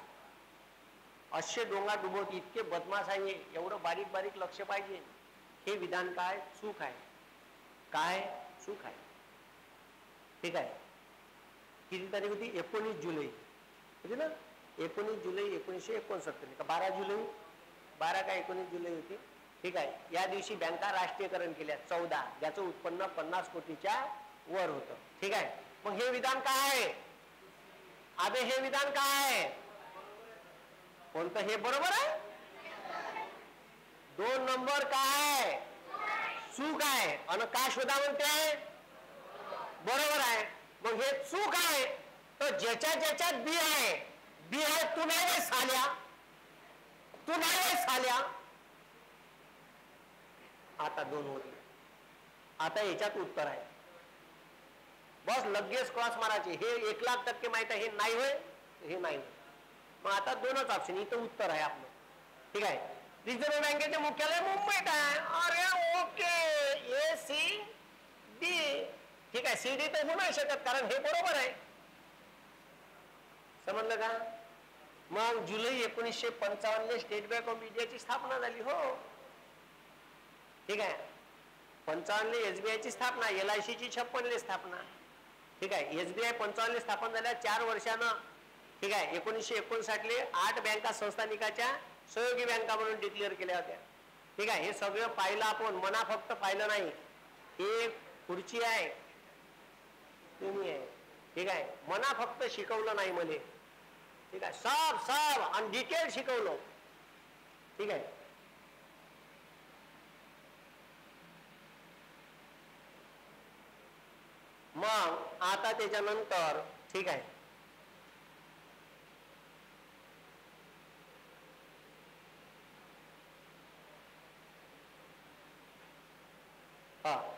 असे डोंगा डुबवते. इतके बदमाश आहे, एवढं बारीक बारीक लक्ष पाहिजे. हे विधान काय? चूक आहे. काय चूक आहे? ठीक आहे, किती तारीख होती? 19 जुलै होती ना? 19 जुलै 1969 का 12 जुलै? 12 का 19 जुलै होती. ठीक आहे, या दिवशी बँका राष्ट्रीयकरण केल्या 14, ज्याचं उत्पन्न 50 कोटीच्या वर होतं. ठीक आहे, मग हे विधान काय आहे? अबे हे विधान काय आहे? कोणतं? हे बरोबर आहे. 2 नंबर काय? चूक आहे. आणि का शोधा म्हणते? बरोबर आहे. मग हे चूक आहे. तर ज्याच्या ज्याच्यात बी आहे, बी आहे, तू नाही साल्या, तू नाही साल्या. आता 2 होते. आता याच्यात उत्तर आहे. बस लगेच क्रॉस मारायचे. हे 1,00,000% माहित आहे. हे नाही होय, हे नाही. मग आता 2च ऑप्शन. इथं उत्तर आहे आपलं. ठीक आहे, रिझर्व्ह बँकेचे मुख्यालय मुंबईत आहे. अरे ओके, ए सी डी. ठीक आहे, सी डी तर होऊ नाही शकत, कारण हे बरोबर आहे. समजलं का? मग जुलै 1955 ले स्टेट बँक ऑफ इंडियाची स्थापना झाली. हो, ठीक आहे. 55 ले SBI ची स्थापना, LIC ची 56 ले स्थापना. ठीक आहे, SBI 55 ले स्थापन झाल्या 4 वर्षानं. ठीक आहे, 1959 ले 8 बँका संस्थानिकाच्या सहयोगी बँका म्हणून डिक्लेअर केल्या होत्या. ठीक आहे, हे सगळं पाहिलं आपण. मना फक्त पाहिलं नाही. हे खुर्ची आहे, तुम्ही आहे. ठीक आहे, मना फक्त शिकवलं नाही मले. ठीक आहे, सब आणि डिटेल शिकवलं. ठीक आहे, मग आता त्याच्यानंतर ठीक आहे,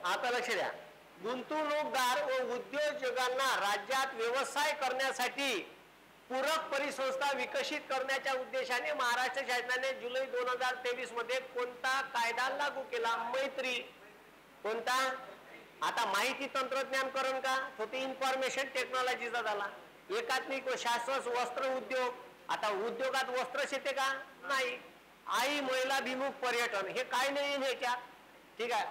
आता लक्ष द्या. गुंतवणूकदार व उद्योजकांना राज्यात व्यवसाय करण्यासाठी पूरक परिसंस्था विकसित करण्याच्या उद्देशाने महाराष्ट्र शासनाने जुलै 2023 मध्ये कोणता कायदा लागू केला? मैत्री. कोणता? आता माहिती तंत्रज्ञान का? तो ते इन्फॉर्मेशन टेक्नॉलॉजीचा झाला. एकात्मिक व शाश्वत वस्त्र उद्योग. आता उद्योगात वस्त्र शेते का? नाही. आई महिला भिमुख पर्यटन. हे काय नाही ह्याच्यात. ठीक आहे,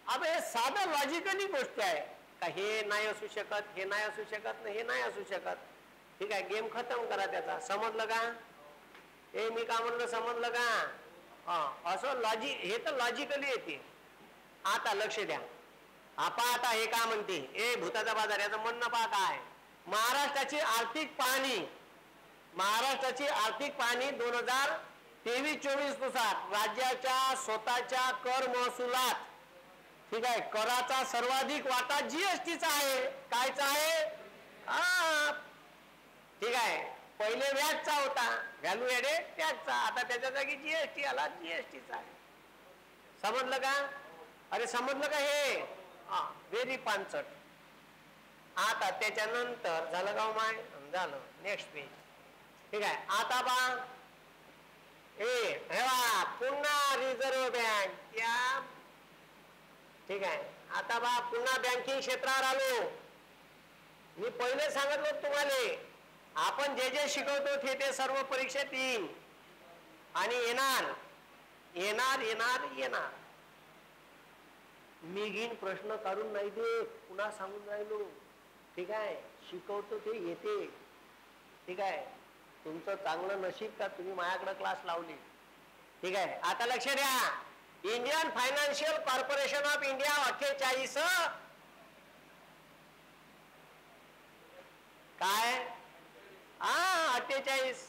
अब हे साधं लॉजिकली गोष्ट आहे का? हे नाही असू शकत, हे नाही असू शकत, हे नाही असू शकत. ठीक आहे, गेम खतम करा त्याचा. समजलं का? हे मी का म्हणलं, समजलं का? असं लॉजिक, हे तर लॉजिकली येते. आता लक्ष द्या. आता हे का म्हणते? ए भूताचा बाजार, याचं म्हणणं पहा काय? महाराष्ट्राची आर्थिक पाहणी 2023-24 नुसार राज्याच्या स्वतःच्या कर महसुलात, ठीक आहे, कराचा सर्वाधिक वाटा जीएसटीचा आहे. कायचा आहे? ठीक आहे, पहिले व्याजचा होता, व्हॅल्यू ऍडेड टॅक्सचा. आता त्याच्या जागी जीएसटी आला, जीएसटीचा आहे. समजलं का? अरे समजलं का? हे व्हेरी पानचट. आता त्याच्यानंतर झालं का माय? झालं. Next page. ठीक आहे, आता पुन्हा रिझर्व्ह बँक. या ठीक आहे, आता पुन्हा बँकिंग क्षेत्रावर आलो. मी पहिले सांगितलं तुम्हाला, आपण जे जे शिकवतो ते सर्व परीक्षेत येईल आणि येणार. मी घेईन प्रश्न काढून नाही देत, पुन्हा सांगून राहिलो. ठीक आहे, शिकवतो ते येते. ठीक आहे, तुमचं चांगलं नशीब का तुम्ही माझ्याकडे क्लास लावली. ठीक आहे, आता लक्ष द्या. Indian financial corporation of India 48 काय 48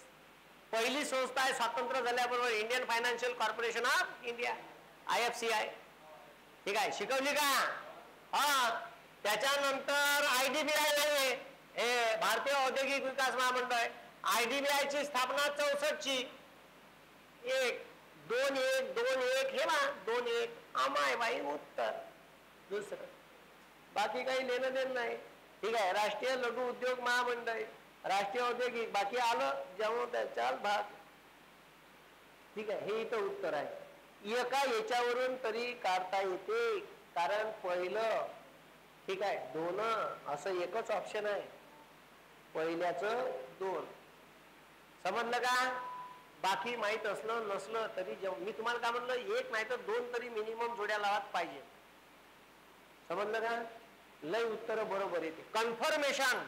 पहिली संस्था आहे स्वातंत्र्य झाल्याबरोबर Indian financial corporation of India IFCI. ठीक आहे शिकवली का? हा त्याच्यानंतर IDBI आहे हे भारतीय औद्योगिक विकास महामंडळ. IDBI ची स्थापना 64 ची 1-2-1-2-1 हे ना 2-1 आमाय बाई उत्तर. दुसरं बाकी काही लेणं देणं नाही. ठीक आहे राष्ट्रीय लघु उद्योग महामंडळ राष्ट्रीय औद्योगिक बाकी आलं जेव्हा त्याच्या भाग. ठीक आहे हे इथं उत्तर आहे. एका याच्यावरून तरी काढता येते कारण पहिलं ठीक आहे 2 असं एकच ऑप्शन आहे पहिल्याचं 2 समजलं का? बाकी माहित असलं नसलं तरी मी तुम्हाला काय म्हणलं 1 नाही तर 2 तरी मिनिमम जोड्या लावत पाहिजे. समजलं का? लय उत्तर बरोबर येते. कन्फर्मेशन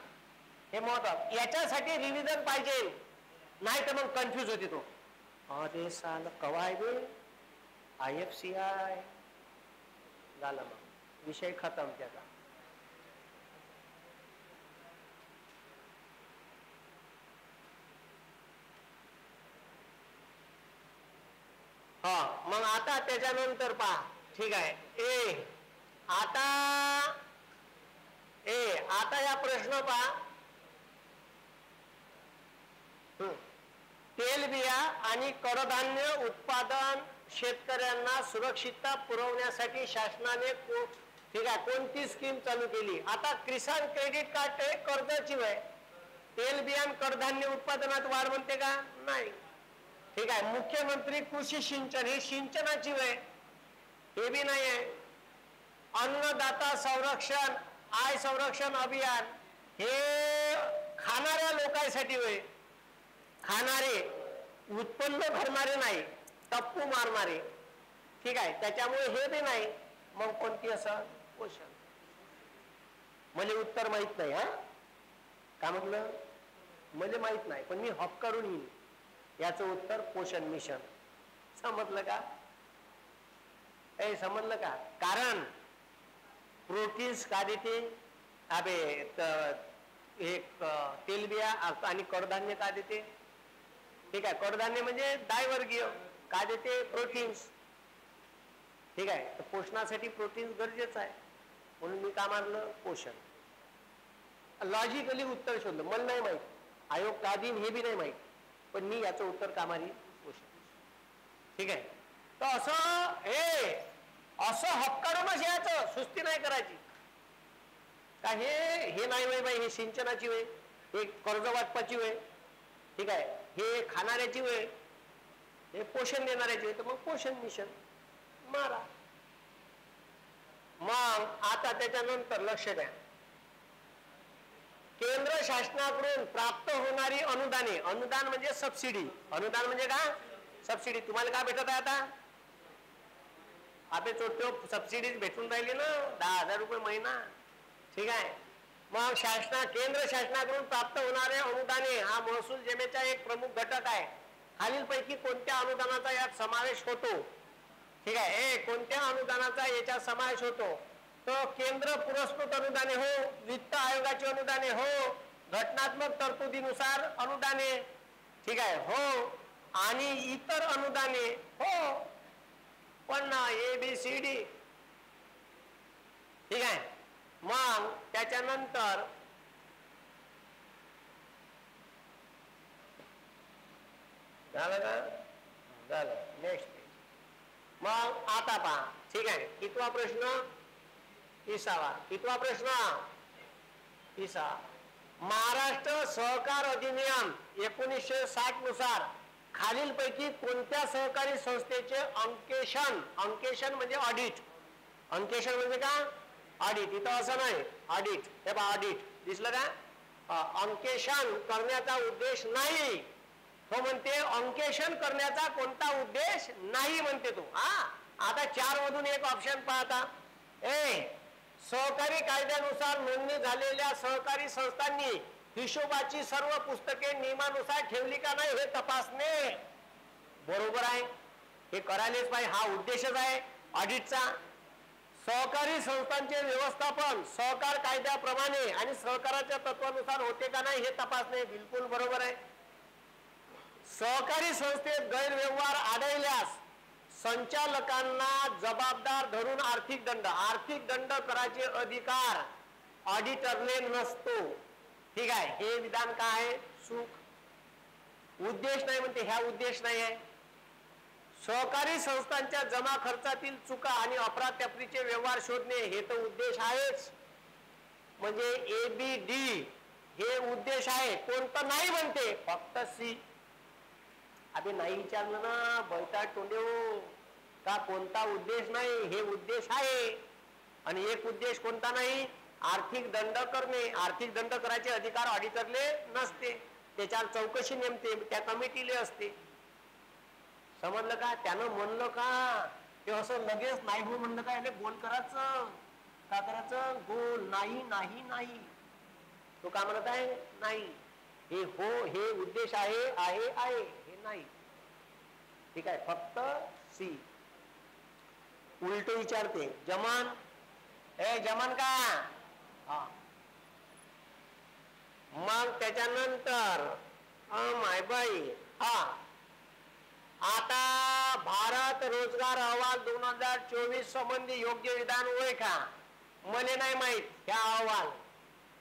हे महत्व याच्यासाठी रिव्हिजन पाहिजे नाही तर मग कन्फ्युज होते तो. अरे साल कवा आहे बे IFCI झाला मग विषय खतम त्याचा. हा मग आता त्याच्यानंतर पहा. ठीक आहे आता या प्रश्न पहा. तेलबिया आणि कडधान्य उत्पादन शेतकऱ्यांना सुरक्षितता पुरवण्यासाठी शासनाने ठीक आहे कोणती स्कीम चालू केली? आता किसान क्रेडिट कार्ड कर्जाची वय तेलबिया कडधान्य उत्पादनात वाढ म्हणते का? नाही. ठीक आहे मुख्यमंत्री कृषी सिंचन हे सिंचनाची वय हे बी नाही आहे. अन्नदाता संरक्षण संरक्षण अभियान हे खाणाऱ्या लोकांसाठी वय खाणारे उत्पन्न भरणारे नाही टप्पू मारणारे. ठीक आहे त्याच्यामुळे हे बी नाही. मग कोणती असं पोषण मला उत्तर माहित नाही. हा का म्हटलं मला माहित नाही पण मी हॉप करून येईल. याचं उत्तर पोषण मिशन. समजलं का? समजलं का? कारण प्रोटीन्स का देते अबे एक तेलबिया आणि कडधान्य का देते? ठीक आहे कडधान्य म्हणजे डायवर्गीय का देते? प्रोटीन्स. ठीक आहे तर पोषणासाठी प्रोटीन्स गरजेचं आहे म्हणून मी का मानलं पोषण. लॉजिकली उत्तर शोधलं. मला नाही माहित आयोग का दिन हे बी नाही माहित पण मी याचं उत्तर का मारी पोषण. ठीक आहे तर असं हक्काडूनच यायचं सुस्ती नाही करायची का हे नाही बाई हे सिंचनाची वेळ हे कर्ज वाटपाची वेळ. ठीक आहे हे खाणाऱ्याची वेळ हे पोषण देणाऱ्याची वेळ तर मग पोषण मिशन मारा. मग आता त्याच्यानंतर लक्ष द्या. केंद्र शासनाकडून प्राप्त होणारी अनुदाने. अनुदान म्हणजे सबसिडी. अनुदान म्हणजे का? सबसिडी. तुम्हाला काय भेटत आहे आता? आपले छोटे सबसिडीज भेटून राहिली ना 10,000 रुपये महिना. ठीक आहे मग केंद्र शासनाकडून प्राप्त होणारे अनुदाने हा महसूल जमेचा एक प्रमुख घटक आहे. खालीलपैकी कोणत्या अनुदानाचा यात समावेश होतो? ठीक आहे कोणत्या अनुदानाचा याच्यात समावेश होतो? तो केंद्र पुरस्कृत अनुदाने हो, वित्त आयोगाची अनुदाने हो, घटनात्मक तरतुदीनुसार अनुदाने. ठीक आहे हो आणि इतर अनुदाने हो पण ABCD. ठीक आहे मग त्याच्यानंतर झालं का? झालं. नेक्स्ट मग आता पहा. ठीक आहे कितवा प्रश्न? 30वा. कितवा प्रश्न? 30. महाराष्ट्र सहकार अधिनियम 1960 नुसार खालीलपैकी कोणत्या सहकारी संस्थेचे अंकेशन म्हणजे ऑडिट. अंकेशन म्हणजे का? ऑडिट. इथं असं नाही ऑडिट. हे बा ऑडिट दिसलं का? अंकेशन करण्याचा उद्देश नाही. तो म्हणते अंकेशन करण्याचा कोणता उद्देश नाही म्हणते तो. आता 4 मधून एक ऑप्शन पाहता. सहकारी कायद्यानुसार नोंदणी झालेल्या सहकारी संस्थांनी हिशोबाची सर्व पुस्तके नियमानुसार ठेवली का नाही हे तपासणे. बरोबर आहे. हे करायलाच पाहिजे, हा उद्देशच आहे ऑडिटचा. सहकारी संस्थांचे व्यवस्थापन सहकार कायद्याप्रमाणे आणि सहकाराच्या तत्वानुसार होते का नाही हे तपासणे बिलकुल बरोबर आहे. सहकारी संस्थेत गैरव्यवहार आढळल्यास संचालकांना जबाबदार धरून आर्थिक दंड करायचे अधिकार ऑडिटरले नसतो. ठीक आहे, हे विधान काय आहे? चूक. उद्देश नाही म्हणते, ह्या उद्देश नाही आहे. सहकारी संस्थांच्या जमा खर्चातील चुका आणि अफरातफरीचे व्यवहार शोधणे हे तर उद्देश आहेच. म्हणजे ABD हे उद्देश आहे. कोणतं नाही म्हणते, फक्त C. अबे नाही विचारलं ना बैठा टोंडे का कोणता उद्देश नाही, हे उद्देश आहे. आणि एक उद्देश कोणता नाही? आर्थिक दंड करणे. आर्थिक दंड करायचे अधिकार ऑडिटरले नसते, त्याच्यावर चौकशी नेमते, त्या कमिटीले असते. समजलं का? त्यानं म्हणलं का ते असं लगेच नाही हो म्हणलं का, याने गोल करायचं का करायचं? गोल नाही नाही नाही. तो काय म्हणत आहे? नाही. हे हो, हे उद्देश आहे आहे आहे, हे नाही. ठीक आहे, फक्त C. उलट विचारते, जमान जमान का? हा. मग त्याच्यानंतर माय बाई हा आता भारत रोजगार अहवाल 2024 संबंधी योग्य विधान होय का? मला नाही माहित ह्या अहवाल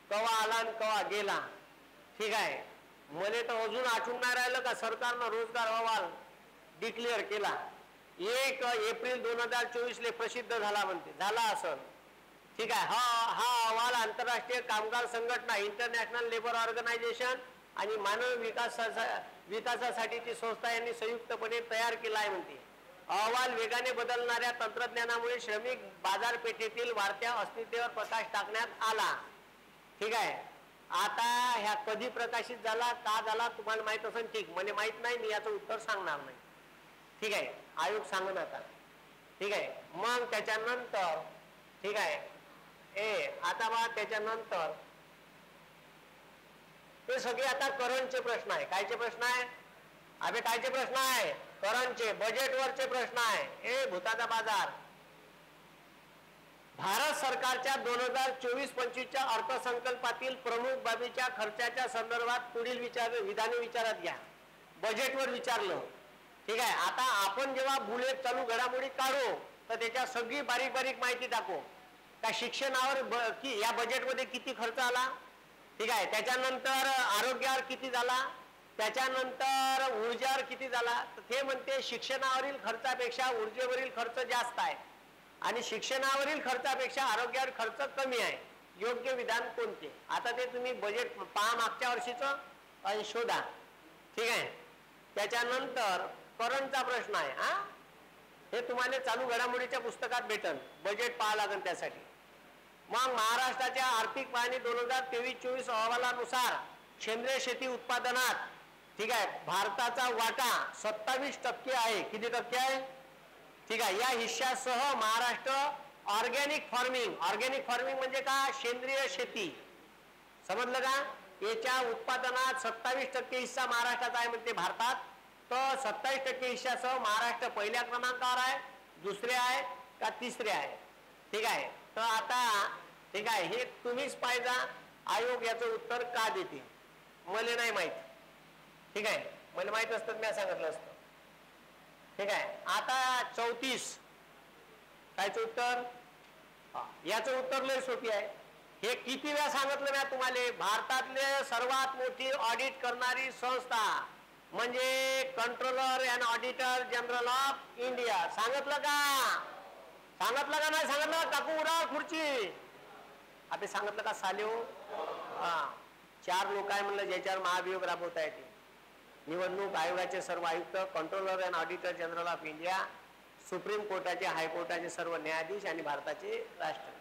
कवा आला आणि कवा गेला. ठीक आहे, मला तर अजून आठवून नाही राहिलं का सरकारनं रोजगार अहवाल डिक्लेअर केला. 1 एप्रिल 2024 ले प्रसिद्ध झाला म्हणते. झाला असं. ठीक आहे, हा अहवाल आंतरराष्ट्रीय कामगार संघटना इंटरनॅशनल लेबर ऑर्गनायझेशन आणि मानव विकासासाठीची संस्था यांनी संयुक्तपणे तयार केला आहे म्हणते. अहवाल वेगाने बदलणाऱ्या तंत्रज्ञानामुळे श्रमिक बाजारपेठेतील वाढत्या अस्मितेवर प्रकाश टाकण्यात आला. ठीक आहे, आता ह्या कधी प्रकाशित झाला, का झाला तुम्हाला माहित असेल. ठीक, मला माहित नाही, मी याचं उत्तर सांगणार नाही. ठीक आहे, आयोग सांगन आता. ठीक आहे, मग त्याच्यानंतर ठीक आहे आता बा त्याच्यानंतर ते सगळे आता करंटचे प्रश्न आहे. कायचे प्रश्न आहे? अबे कायचे प्रश्न आहे? करंटचे, बजेटवरचे प्रश्न आहे. भूताचा बाजार. भारत सरकारच्या 2024-25च्या अर्थसंकल्पातील प्रमुख बाबीच्या खर्चाच्या संदर्भात पुढील विधाने विचारात घ्या. बजेटवर विचारलं. ठीक आहे, आता आपण जेव्हा बुलेट चालू घडामोडी काढू तर त्याच्या सगळी बारीक बारीक माहिती टाकू. का शिक्षणावर या बजेटमध्ये किती खर्च आला. ठीक आहे, त्याच्यानंतर आरोग्यावर किती झाला, त्याच्यानंतर ऊर्जावर किती झाला. ते म्हणते शिक्षणावरील खर्चापेक्षा ऊर्जेवरील खर्च जास्त आहे आणि शिक्षणावरील खर्चापेक्षा आरोग्यावर खर्च कमी आहे. योग्य विधान कोणते? आता ते तुम्ही बजेट पहा मागच्या वर्षीचं आणि शोधा. ठीक आहे, त्याच्यानंतर करंटचा प्रश्न आहे. हे तुम्हाला चालू घडामोडीच्या पुस्तकात भेटल. बजेट पाहा लागेल त्यासाठी. मग महाराष्ट्राच्या आर्थिक पाहणी 2023-24 अहवालानुसार सेंद्रिय शेती उत्पादनात ठीक आहे भारताचा वाटा 27% आहे. किती टक्के आहे? ठीक आहे, या हिश्श्यासह महाराष्ट्र ऑर्गॅनिक फार्मिंग म्हणजे का? सेंद्रिय शेती. समजलं का? याच्या उत्पादनात 27% हिस्सा महाराष्ट्राचा आहे म्हणते भारतात. तर 27% हिश्श्यासह महाराष्ट्र पहिल्या क्रमांकावर आहे, दुसरे आहे का तिसरे आहे. ठीक आहे, तर आता ठीक आहे हे तुम्हीच पाहिजा आयोग याचं उत्तर का देते. मला नाही माहित. ठीक आहे, मला माहित असतं मी सांगितलं असतं. ठीक आहे, आता 34 कायचं उत्तर? याचं उत्तर लय सोपी आहे. हे किती वेळा सांगितलं मी तुम्हाला. भारतातले सर्वात मोठी ऑडिट करणारी संस्था म्हणजे controller and auditor general of India. सांगितलं का? सांगितलं का नाही सांगितलं? टाकू उडा खुर्ची. आपण सांगितलं का सालेव? 4 लोक आहे म्हणलं ज्याच्यावर महाभियोग राबवता येते. निवडणूक आयोगाचे सर्व आयुक्त, controller and auditor general of India, supreme कोर्टाचे, हायकोर्टाचे सर्व न्यायाधीश आणि भारताचे राष्ट्रपती.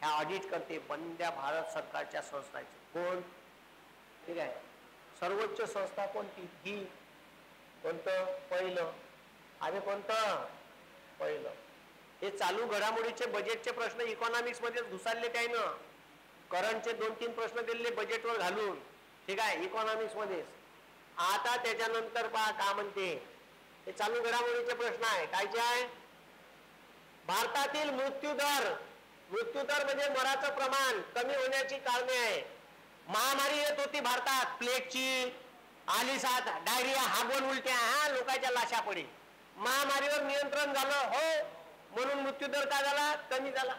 ह्या ऑडिट करते बंद्या भारत सरकारच्या संस्थांचे. कोण? ठीक आहे, सर्वोच्च संस्था कोणती? ही. कोणतं? पहिलं. आणि कोणतं? पहिलं. हे चालू घडामोडीचे बजेटचे प्रश्न इकॉनॉमिक्स मध्ये घुसाळले काही ना. करंटचे 2-3 प्रश्न दिलेले बजेटवर घालून. ठीक आहे, इकॉनॉमिक्स मध्येच. आता त्याच्यानंतर पहा का म्हणते. हे चालू घडामोडीचे प्रश्न आहे. कायचे आहे? भारतातील मृत्यूदर म्हणजे मराचं प्रमाण कमी होण्याची कारणे आहे. महामारी येत होती भारतात, प्लेगची, आली साथ, डायरिया, हागवण उलट्या, लोकांच्या लाशा पडी. महामारीवर नियंत्रण झालं हो, म्हणून मृत्यूदर काय झाला? कमी झाला.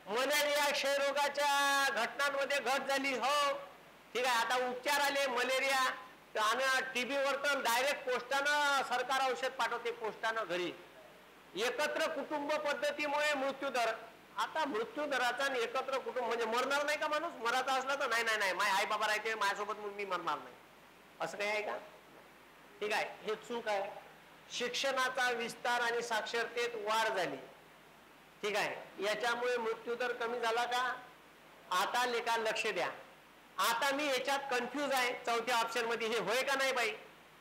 मलेरिया, क्षयरोगाच्या घटनांमध्ये घट झाली हो, ठीक आहे. आता उपचार आले मलेरिया आणि TB वर तर डायरेक्ट पोस्टानं सरकार औषध पाठवते, पोस्टानं घरी. एकत्र कुटुंब पद्धतीमुळे मृत्यूदर. आता मृत्यूदराचा एकत्र कुटुंब म्हणजे मरणार नाही का माणूस? मराचा असला तर नाही नाही नाही, माझे आई बाबा राहते माझ्यासोबत, मी मरणार नाही, असं काही आहे का? ठीक आहे, हे चूक आहे. शिक्षणाचा विस्तार आणि साक्षरतेत वाढ झाली, ठीक आहे, याच्यामुळे मृत्यूदर कमी झाला का? आता लेखा लक्ष द्या. आता मी याच्यात कन्फ्यूज आहे. चौथ्या ऑप्शन मध्ये हे होय का नाही बाई?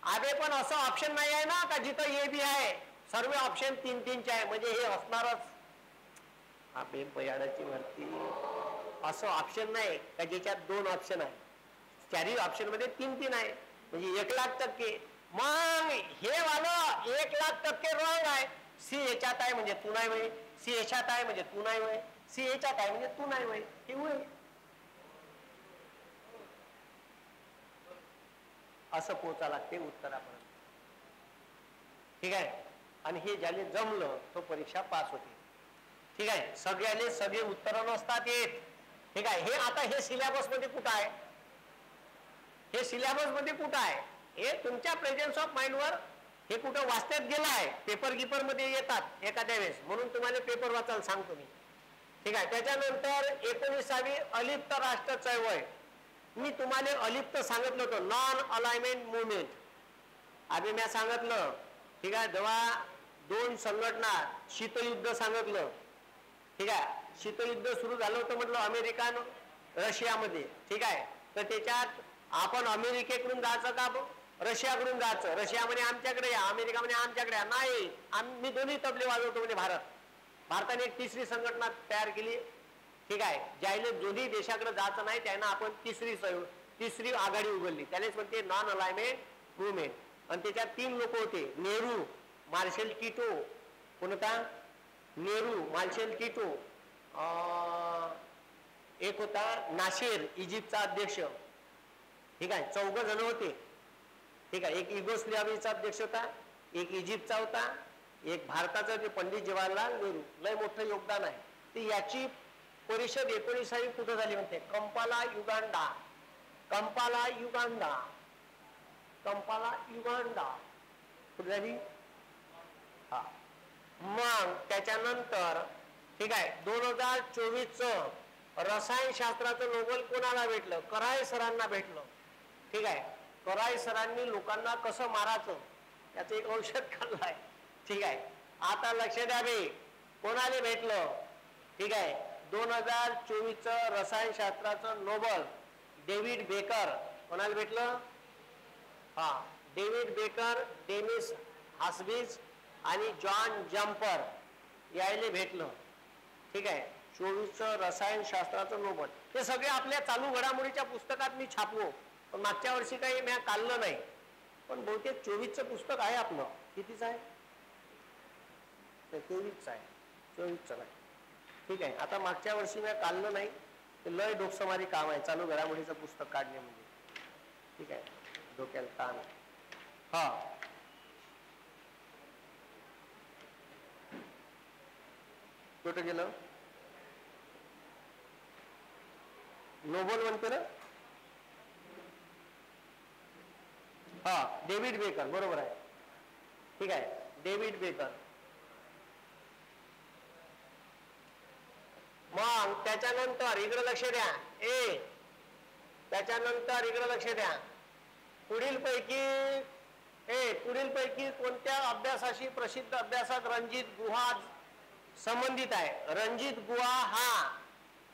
अबे पण असं ऑप्शन नाही आहे ना का जिथं ए बी आहे, सर्व ऑप्शन 3-3 आहे, म्हणजे हे असणारच. आपे पयाडाची वरती असं ऑप्शन नाही का ज्याच्यात 2 ऑप्शन आहे. चारही ऑप्शन मध्ये 3-3 आहे, म्हणजे 1,00,000%. मग हे वालं 1,00,000% रॉंग आहे. सी याच्यात आहे म्हणजे तू नाही वय, सी याच्यात आहे म्हणजे तू नाही वय, सी याच्यात आहे म्हणजे तू नाही वय, हे होय. असं पोचा लागते उत्तरापर्यंत, ठीक आहे. आणि हे ज्याने जमलं तो परीक्षा पास होते, ठीक आहे. सगळ्याले सगळे उत्तर नसतात येत, ठीक आहे. हे आता हे सिलेबस मध्ये कुठं आहे? हे सिलेबस मध्ये कुठं आहे? हे तुमच्या प्रेझेन्स ऑफ माइंड वर हे कुठं वाचण्यात गेलं आहे. पेपर गिपर मध्ये येतात एखाद्या वेळेस, म्हणून तुम्हाला पेपर वाचायला सांगतो मी, ठीक आहे. त्याच्यानंतर 19वी अलिप्त राष्ट्र चळवळ. मी तुम्हाला अलिप्त सांगितलं होतं, नॉन अलाइनमेंट मुवमेंट. आधी मी सांगितलं, ठीक आहे. जेव्हा 2 संघटना, शीतयुद्ध सांगितलं, ठीक आहे. शीतयुद्ध सुरू झालं होतं म्हटलं अमेरिका आणि रशियामध्ये, ठीक आहे. तर त्याच्यात आपण अमेरिकेकडून जायचं का रशियाकडून जायचं? रशिया म्हणे आमच्याकडे या, अमेरिका म्हणे आमच्याकडे या. नाही, आम्ही दोन्ही तबले वाजवतो म्हणजे भारताने एक तिसरी संघटना तयार केली, ठीक आहे. ज्याने दोन्ही देशाकडे जायचं नाही त्यांना आपण तिसरी आघाडी उघडली, त्यानेच म्हणते नॉन अलाइनमेंट मुवमेंट. आणि त्याच्यात 3 लोक होते, नेहरू, मार्शल टिटो. कोणता? Nehru, marshal Tito. एक होता नासिर, इजिप्तचा अध्यक्ष, ठीक आहे. 4 जण होते, ठीक आहे. एक युगोस्लावियाचा अध्यक्ष होता, एक इजिप्तचा होता, एक भारताचा जे पंडित जवाहरलाल नेहरू. लय मोठं योगदान आहे. ती याची परिषद 19वी कुठं झाली म्हणते? Kampala, Uganda. Kampala, Uganda. Kampala, Uganda कुठे झाली? हा. मग त्याच्यानंतर, ठीक आहे, 2024चं रसायनशास्त्राचं नोबेल कोणाला भेटलं? कराय सरांना भेटलं, ठीक आहे. कराय सरांनी लोकांना कसं मारायचं याचं एक औषध काढलंय, ठीक आहे. आता लक्ष द्या बे, कोणाला भेटलं? ठीक आहे, 2024चं रसायनशास्त्राचं नोबेल डेव्हिड बेकर. कोणाला भेटलं? हा, डेव्हिड बेकर, डेनिस हास्बिज आणि जॉन जम्पर यायले भेटलं, ठीक आहे. 24चं रसायनशास्त्राचं नोबेल. हे सगळे आपल्या चालू घडामोडीच्या पुस्तकात मी छापलो, पण मागच्या वर्षी काही मी काढलं नाही. पण बहुतेक 24चं पुस्तक आहे आपलं. कितीच आहे? 23च आहे, 24चं नाही, ठीक आहे. आता मागच्या वर्षी मी काढलं नाही, ते लय डोकसमारी काम आहे चालू घडामोडीचं पुस्तक काढणे म्हणजे, ठीक आहे. डोक्याला ताण. हा, कुठं गेलं? नोबेल म्हणते ना? हा, डेव्हिड बेकर, बरोबर आहे, ठीक आहे. David baker. मग त्याच्यानंतर इकडे लक्ष द्या, त्याच्यानंतर इकडे लक्ष द्या. पुढीलपैकी कोणत्या अभ्यासाशी प्रसिद्ध अभ्यासक रणजित गुहा संबंधित आहे? रणजित गुहा हा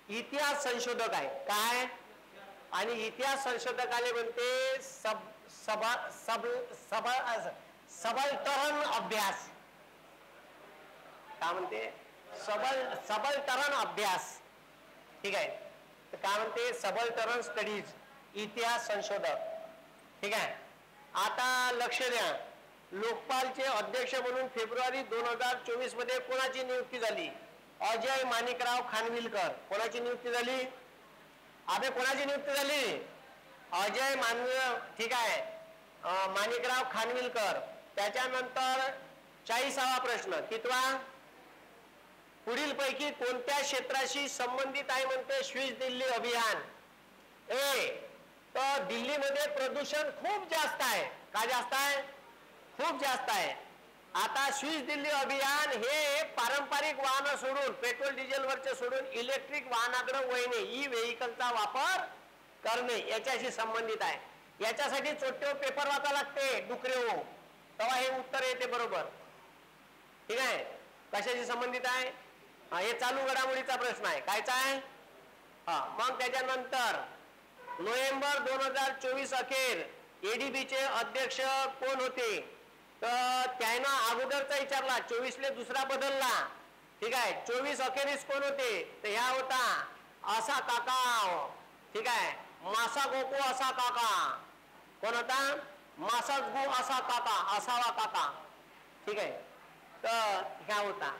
इतिहास संशोधक आहे. काय? आणि इतिहास संशोधकाले म्हणते सबलतरण अभ्यास. काय म्हणते? सबलतरण अभ्यास, ठीक आहे. तर काय म्हणते? सबलतरण स्टडीज, इतिहास संशोधक, ठीक आहे. आता लक्ष द्या, लोकपालचे अध्यक्ष म्हणून फेब्रुवारी 2024 मध्ये कोणाची नियुक्ती झाली? अजय माणिकराव खानविलकर. कोणाची नियुक्ती झाली? अबे कोणाची नियुक्ती झाली? अजय ठीक आहे, माणिकराव खानविलकर. त्याच्यानंतर 40वा प्रश्न कितवा? पुढील पैकी कोणत्या क्षेत्राशी संबंधित आहे म्हणते स्विच दिल्ली अभियान? ए, तर दिल्लीमध्ये प्रदूषण खूप जास्त आहे. काय जास्त आहे? खूप जास्त आहे. आता स्विच दिल्ली अभियान हे पारंपरिक वाहन सोडून, पेट्रोल डिझेलवरचे सोडून इलेक्ट्रिक वाहनाकडे वळणे, ई व्हेकलचा वापर करणे याच्याशी संबंधित आहे. याच्यासाठी चोट्टे पेपर वाचा लागते डुकरे हो, तेव्हा हे उत्तर येते बरोबर. ठीक आहे, कशाशी संबंधित आहे? हे चालू घडामोडीचा प्रश्न आहे. कायचा आहे? मग त्याच्यानंतर नोव्हेंबर 2024 अखेर एडीबीचे अध्यक्ष कोण होते? तर त्यानं अगोदरचा विचारला, 24ले दुसरा बदलला. ठीक आहे, 24 अखेरीस कोण होते? तर ह्या होता असा काका. ठीक आहे, मासा गोको असा काका. कोण होता? मासागु असा काका, असावा काका. ठीक आहे, तर ह्या होता.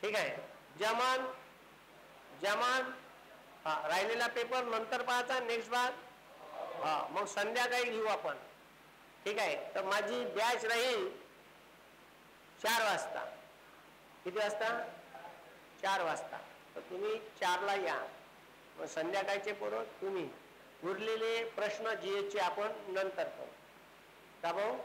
ठीक आहे, जमान राहिलेला पेपर नंतर पाहायचा, नेक्स्ट भाग. मग संध्याकाळी घेऊ आपण. ठीक आहे, तर माझी बॅच राहील 4 वाजता. किती वाजता? 4 वाजता. तर तुम्ही 4ला या. मग संध्याकाळचे पोरं तुम्ही. उरलेले प्रश्न जीएसचे आपण नंतर करू. का भाऊ?